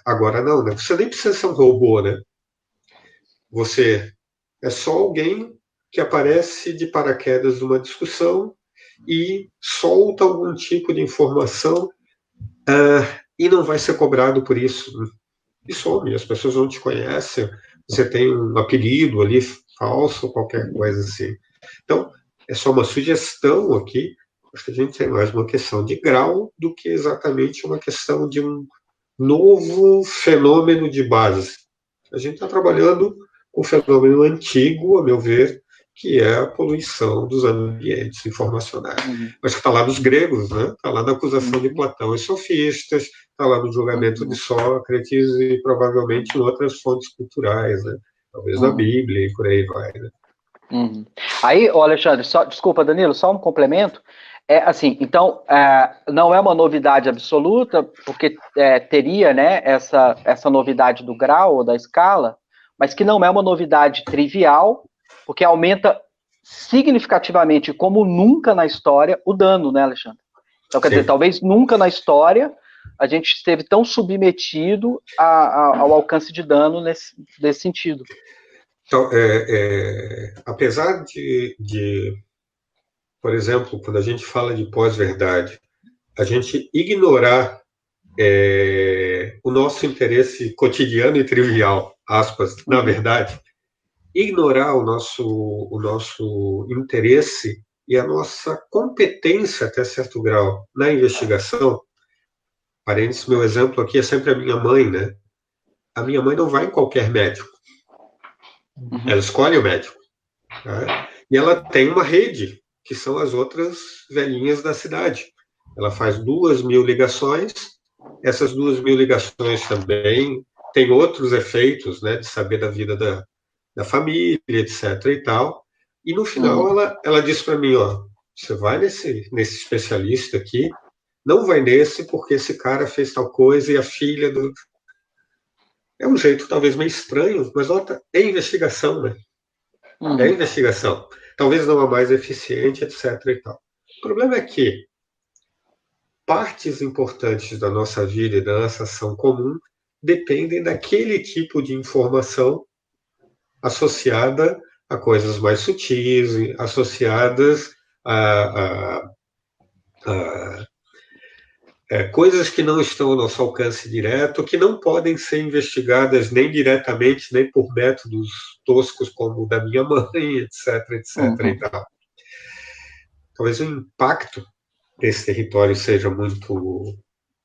Agora não, né? Você nem precisa ser um robô, né? Você é só alguém que aparece de paraquedas numa discussão e solta algum tipo de informação e não vai ser cobrado por isso. E some, as pessoas não te conhecem, você tem um apelido ali falso, qualquer coisa assim. Então, é só uma sugestão aqui, acho que a gente tem mais uma questão de grau do que exatamente uma questão de um novo fenômeno de base. A gente está trabalhando com um fenômeno antigo, a meu ver, que é a poluição dos ambientes informacionais. Mas que está lá nos gregos, né? Está lá na acusação de Platão e sofistas, está lá no julgamento de Sócrates e provavelmente em outras fontes culturais, né? Talvez na Bíblia e por aí vai. Né? Aí, Alexandre, desculpa, Danilo, só um complemento. Assim, então, não é uma novidade absoluta, porque teria, né, essa novidade do grau ou da escala, mas que não é uma novidade trivial, porque aumenta significativamente, como nunca na história, o dano, né, Alexandre? Então, quer dizer, talvez nunca na história a gente esteve tão submetido ao alcance de dano nesse sentido. Então, apesar de, por exemplo, quando a gente fala de pós-verdade, a gente ignorar o nosso interesse cotidiano e trivial, aspas, na verdade, ignorar o nosso interesse e a nossa competência até certo grau na investigação. Parênteses, meu exemplo aqui é sempre a minha mãe, né? A minha mãe não vai em qualquer médico. Ela escolhe o médico. Né? E ela tem uma rede, que são as outras velhinhas da cidade. Ela faz 2.000 ligações. Essas 2.000 ligações também têm outros efeitos, né? De saber da vida da família, etc. e tal. E no final ela diz para mim, ó, você vai nesse especialista aqui, não vai nesse porque esse cara fez tal coisa e a filha do... É um jeito talvez meio estranho, mas nota, é investigação, né? É investigação. Talvez não a mais eficiente, etc. e tal. O problema é que partes importantes da nossa vida e da nossa ação comum dependem daquele tipo de informação associada a coisas mais sutis, associadas a coisas que não estão ao nosso alcance direto, que não podem ser investigadas nem diretamente, nem por métodos toscos como o da minha mãe, etc. e tal. Talvez o impacto desse território seja muito,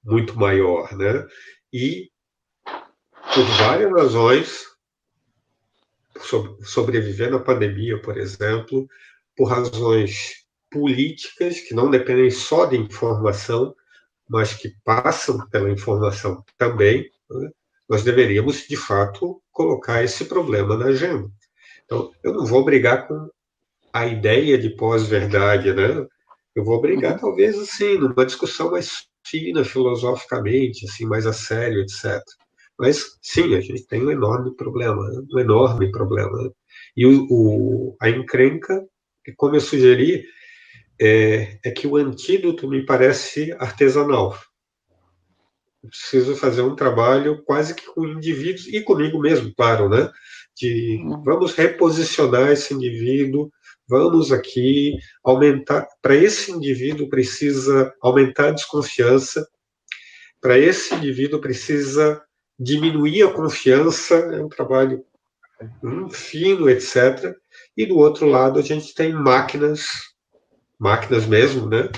muito maior, né? E, por várias razões, sobreviver na pandemia, por exemplo, por razões políticas que não dependem só de informação, mas que passam pela informação também, né? Nós deveríamos, de fato, colocar esse problema na agenda. Então, eu não vou brigar com a ideia de pós-verdade, né? Eu vou brigar, talvez, assim, numa discussão mais fina, filosoficamente, assim, mais a sério, etc. Mas, sim, a gente tem um enorme problema, né? Um enorme problema. Né? E a encrenca, como eu sugeri, é que o antídoto me parece artesanal. Eu preciso fazer um trabalho quase que com indivíduos, e comigo mesmo, claro, né? Vamos reposicionar esse indivíduo, vamos aqui aumentar. Para esse indivíduo precisa aumentar a desconfiança, para esse indivíduo precisa diminuir a confiança, é um trabalho fino, etc. E do outro lado a gente tem máquinas mesmo, né,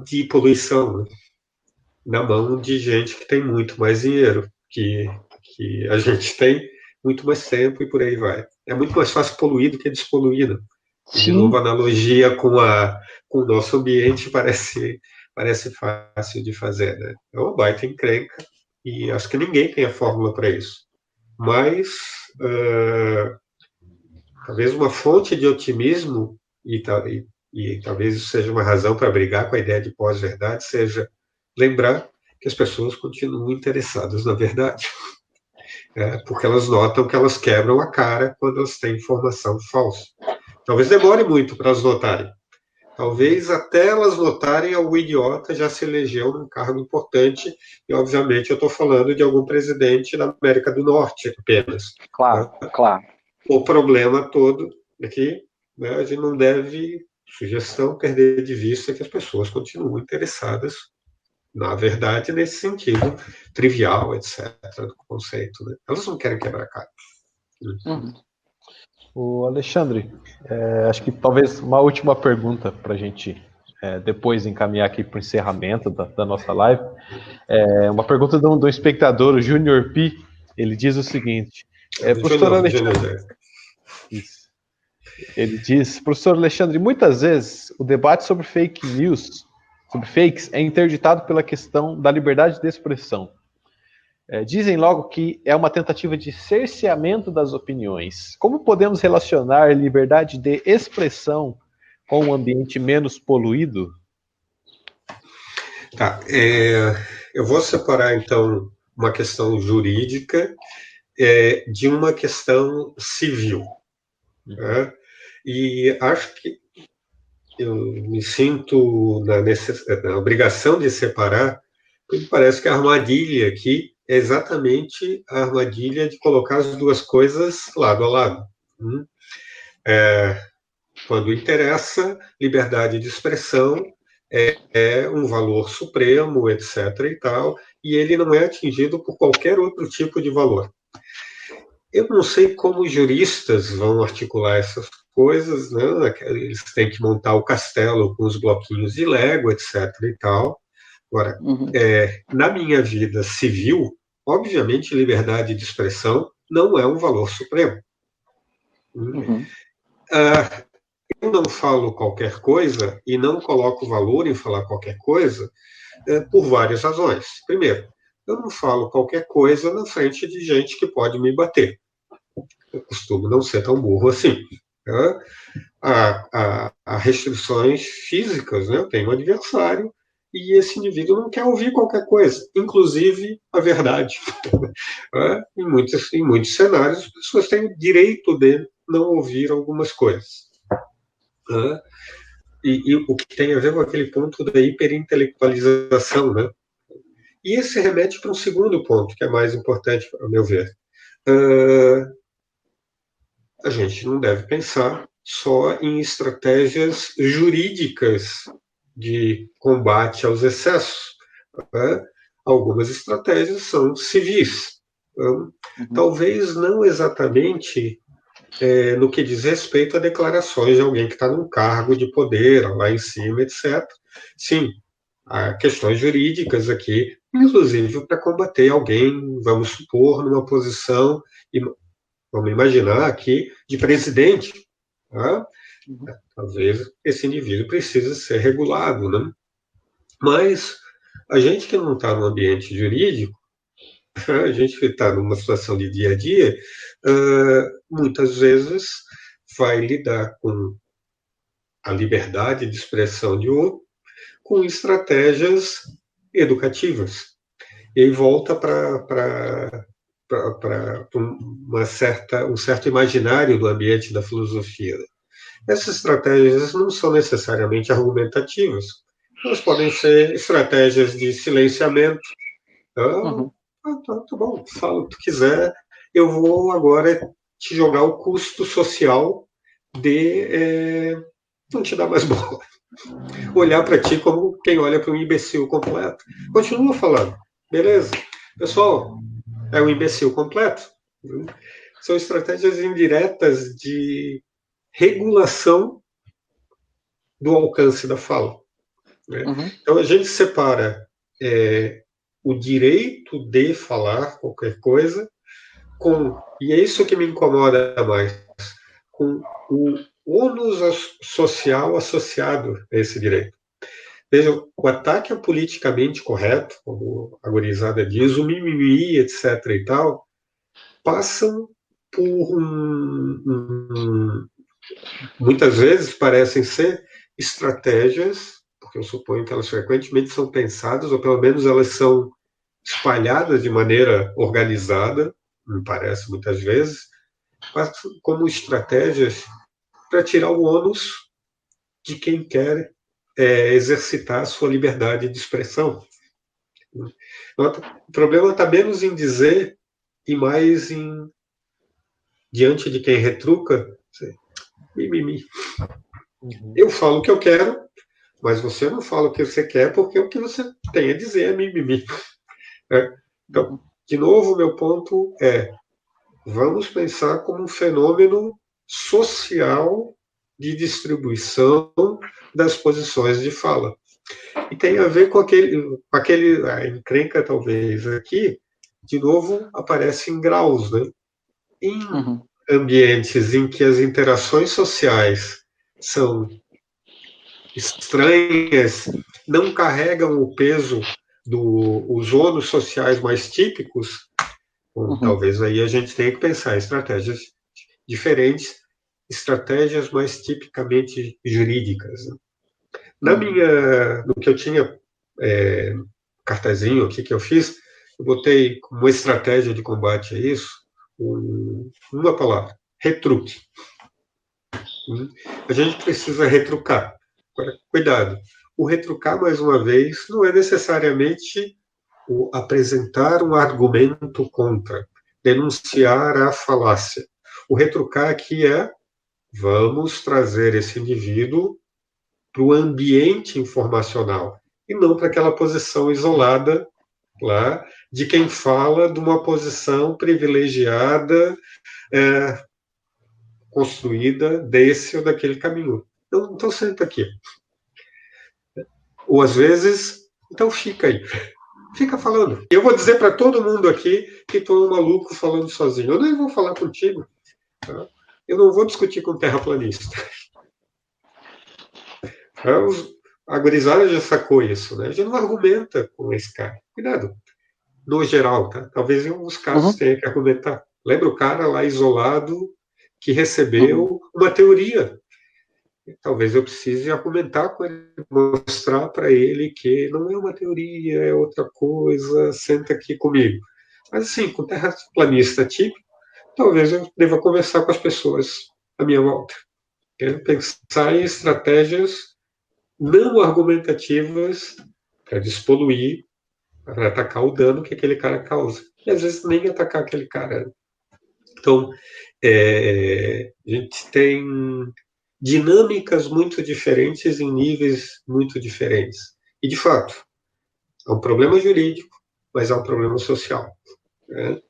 de poluição, né, na mão de gente que tem muito mais dinheiro que a gente tem, muito mais tempo e por aí vai. É muito mais fácil poluir do que despoluir, né? De novo, a analogia com o nosso ambiente parece parece fácil de fazer, né? É uma baita encrenca, e acho que ninguém tem a fórmula para isso. Mas, talvez uma fonte de otimismo, e talvez isso seja uma razão para brigar com a ideia de pós-verdade, seja lembrar que as pessoas continuam interessadas na verdade. Porque elas notam que elas quebram a cara quando elas têm informação falsa. Talvez demore muito para elas notarem. Talvez até elas notarem algum idiota já se elegeu num cargo importante, e obviamente eu estou falando de algum presidente da América do Norte apenas. Claro, né? claro. O problema todo é que, né, a gente não deve, sugestão, perder de vista que as pessoas continuam interessadas na verdade, nesse sentido trivial, etc., do conceito. Né? Elas não querem quebrar a cara. Uhum. O Alexandre, acho que talvez uma última pergunta para a gente depois encaminhar aqui para o encerramento da nossa live. Uma pergunta de um espectador, o Junior P. Ele diz o seguinte: professor Alexandre, isso. Ele diz, professor Alexandre, muitas vezes o debate sobre fake news, sobre fakes, é interditado pela questão da liberdade de expressão. Dizem logo que é uma tentativa de cerceamento das opiniões. Como podemos relacionar liberdade de expressão com um ambiente menos poluído? Tá, eu vou separar, então, uma questão jurídica de uma questão civil. Né? E acho que eu me sinto na obrigação de separar, porque parece que a armadilha aqui é exatamente a armadilha de colocar as duas coisas lado a lado. Quando interessa, liberdade de expressão é um valor supremo, etc. e tal, e ele não é atingido por qualquer outro tipo de valor. Eu não sei como juristas vão articular essas coisas, né? Eles têm que montar o castelo com os bloquinhos de Lego, etc. e tal. Agora, na minha vida civil, obviamente, liberdade de expressão não é um valor supremo. Eu não falo qualquer coisa e não coloco valor em falar qualquer coisa por várias razões. Primeiro, eu não falo qualquer coisa na frente de gente que pode me bater. Eu costumo não ser tão burro assim. Né? Há restrições físicas, né? Eu tenho um adversário e esse indivíduo não quer ouvir qualquer coisa, inclusive a verdade. Em muitos cenários, as pessoas têm o direito de não ouvir algumas coisas. E o que tem a ver com aquele ponto da hiperintelectualização. Né? E esse remete para um segundo ponto, que é mais importante, a meu ver. A gente não deve pensar só em estratégias jurídicas de combate aos excessos. Né? Algumas estratégias são civis. Talvez não exatamente no que diz respeito a declarações de alguém que está num cargo de poder, lá em cima, etc. Sim, há questões jurídicas aqui, inclusive para combater alguém, vamos supor, numa posição, vamos imaginar aqui, de presidente. Tá? Talvez esse indivíduo precise ser regulado, né? Mas a gente que não está no ambiente jurídico, a gente que está numa situação de dia a dia, muitas vezes vai lidar com a liberdade de expressão de outro com estratégias educativas. E aí volta para um certo imaginário do ambiente da filosofia. Essas estratégias não são necessariamente argumentativas. Elas podem ser estratégias de silenciamento. Tá bom, fala o que tu quiser. Eu vou agora te jogar o custo social de não te dar mais bola. Olhar para ti como quem olha para um imbecil completo. Continua falando. Beleza. Pessoal, é um imbecil completo. São estratégias indiretas de regulação do alcance da fala. Né? Então, a gente separa o direito de falar qualquer coisa e é isso que me incomoda mais, com o ônus social associado a esse direito. Veja, o ataque ao politicamente correto, como a gurizada diz, o mimimi, etc. e tal, passam por muitas vezes parecem ser estratégias, porque eu suponho que elas frequentemente são pensadas, ou pelo menos elas são espalhadas de maneira organizada, me parece muitas vezes, mas como estratégias para tirar o ônus de quem quer exercitar a sua liberdade de expressão. O problema está menos em dizer e mais em, diante de quem retruca, mimimi. Eu falo o que eu quero, mas você não fala o que você quer, porque o que você tem a dizer é mimimi. Então, de novo, meu ponto é, vamos pensar como um fenômeno social de distribuição das posições de fala. E tem a ver com a encrenca, talvez, aqui, de novo, aparece em graus, né? Em ambientes em que as interações sociais são estranhas, não carregam o peso dos ônus sociais mais típicos, talvez aí a gente tenha que pensar em estratégias diferentes, estratégias mais tipicamente jurídicas. No que eu tinha cartazinho aqui que eu fiz, eu botei como estratégia de combate a isso uma palavra: retruque. A gente precisa retrucar. Agora, cuidado. O retrucar, mais uma vez, não é necessariamente o apresentar um argumento contra, denunciar a falácia. O retrucar aqui é: vamos trazer esse indivíduo para o ambiente informacional e não para aquela posição isolada lá de quem fala de uma posição privilegiada construída desse ou daquele caminho. Então senta aqui. Ou às vezes, então fica aí. Fica falando. Eu vou dizer para todo mundo aqui que estou um maluco falando sozinho. Eu nem vou falar contigo. Tá? Eu não vou discutir com terraplanista. A gurizada já sacou isso, né? A gente não argumenta com esse cara. Cuidado. No geral, tá? Talvez em alguns casos tenha que argumentar. Lembra o cara lá isolado que recebeu uma teoria? Talvez eu precise argumentar com ele, mostrar para ele que não é uma teoria, é outra coisa, senta aqui comigo. Mas assim, com terraplanista típico, talvez eu deva conversar com as pessoas à minha volta. Pensar em estratégias não argumentativas para despoluir, para atacar o dano que aquele cara causa. E às vezes nem atacar aquele cara. Então, a gente tem dinâmicas muito diferentes em níveis muito diferentes. E, de fato, é um problema jurídico, mas é um problema social. Né?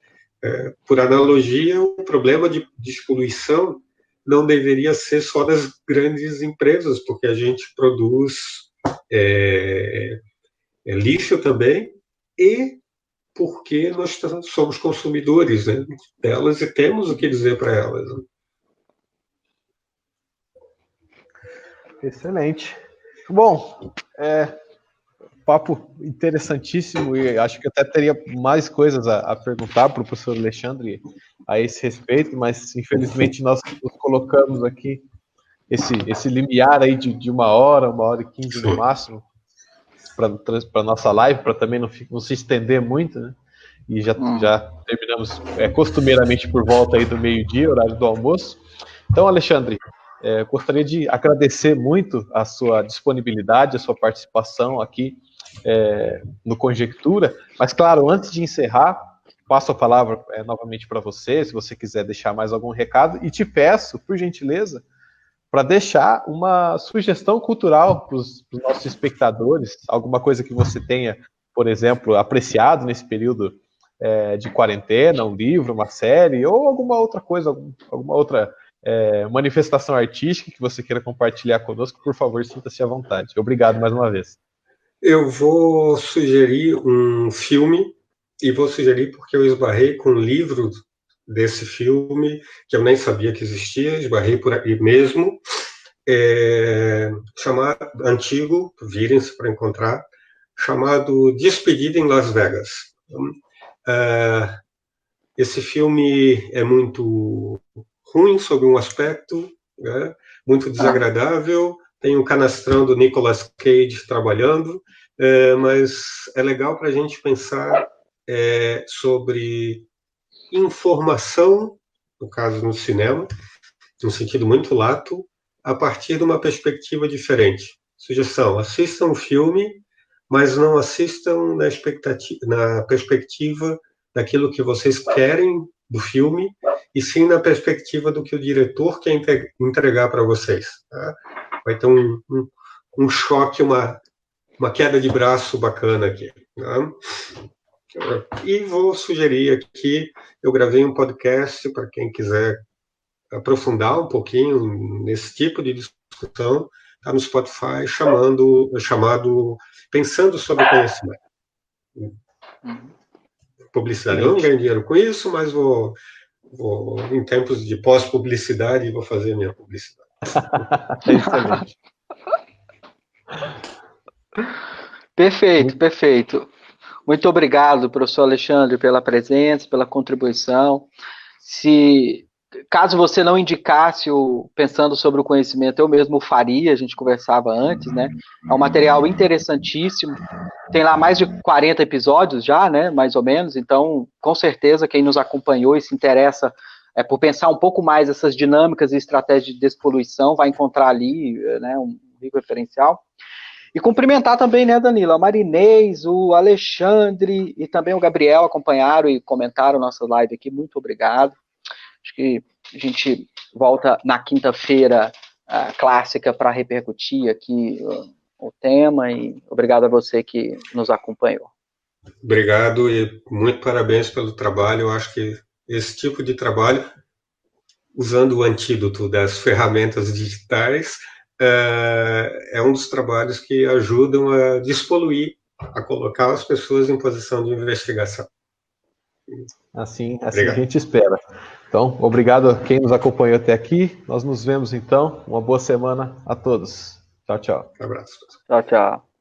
Por analogia, o problema de despoluição não deveria ser só das grandes empresas, porque a gente produz lixo também, e porque nós somos consumidores, né, delas e temos o que dizer para elas. Né? Excelente. Bom, papo interessantíssimo e acho que até teria mais coisas a perguntar para o professor Alexandre a esse respeito, mas infelizmente nós nos colocamos aqui esse limiar aí de 1h e 15 no máximo, para a nossa live, para também não se estender muito, né? E já terminamos costumeiramente por volta aí do meio-dia, horário do almoço. Então, Alexandre, gostaria de agradecer muito a sua disponibilidade, a sua participação aqui no Conjectura, mas claro, antes de encerrar, passo a palavra novamente para você, se você quiser deixar mais algum recado, e te peço, por gentileza, para deixar uma sugestão cultural para os nossos espectadores, alguma coisa que você tenha, por exemplo, apreciado nesse período de quarentena, um livro, uma série, ou alguma outra coisa, alguma outra manifestação artística que você queira compartilhar conosco, por favor, sinta-se à vontade. Obrigado mais uma vez. Eu vou sugerir um filme, e vou sugerir porque eu esbarrei com um livro desse filme, que eu nem sabia que existia, esbarrei por aí mesmo, chamado, antigo, virem-se para encontrar, chamado Despedida em Las Vegas. Esse filme é muito ruim sob um aspecto, né, muito desagradável, tem um canastrão do Nicolas Cage trabalhando, mas é legal para a gente pensar sobre informação, no caso no cinema, num sentido muito lato, a partir de uma perspectiva diferente. Sugestão: assistam o filme, mas não assistam na perspectiva daquilo que vocês querem do filme, e sim na perspectiva do que o diretor quer entregar para vocês. Tá? Vai ter um choque, uma queda de braço bacana aqui. Tá? E vou sugerir aqui, eu gravei um podcast para quem quiser aprofundar um pouquinho nesse tipo de discussão, está no Spotify, chamado Pensando sobre Conhecimento. Publicidade. Eu não ganho dinheiro com isso, mas vou em tempos de pós-publicidade, vou fazer minha publicidade. Excelente. Perfeito. Muito obrigado, professor Alexandre, pela presença, pela contribuição. Caso você não indicasse o Pensando sobre o Conhecimento, eu mesmo faria, a gente conversava antes, né? É um material interessantíssimo, tem lá mais de 40 episódios já, né? Mais ou menos, então, com certeza, quem nos acompanhou e se interessa por pensar um pouco mais essas dinâmicas e estratégias de despoluição, vai encontrar ali, né, um rico referencial. E cumprimentar também, né, Danilo, a Marinês, o Alexandre e também o Gabriel acompanharam e comentaram nossa live aqui, muito obrigado. Acho que a gente volta na quinta-feira clássica para repercutir aqui o tema, e obrigado a você que nos acompanhou. Obrigado e muito parabéns pelo trabalho. Eu acho que esse tipo de trabalho, usando o antídoto das ferramentas digitais, é um dos trabalhos que ajudam a despoluir, a colocar as pessoas em posição de investigação. Assim a gente espera. Então, obrigado a quem nos acompanhou até aqui. Nós nos vemos, então. Uma boa semana a todos. Tchau, tchau. Um abraço. Tchau, tchau.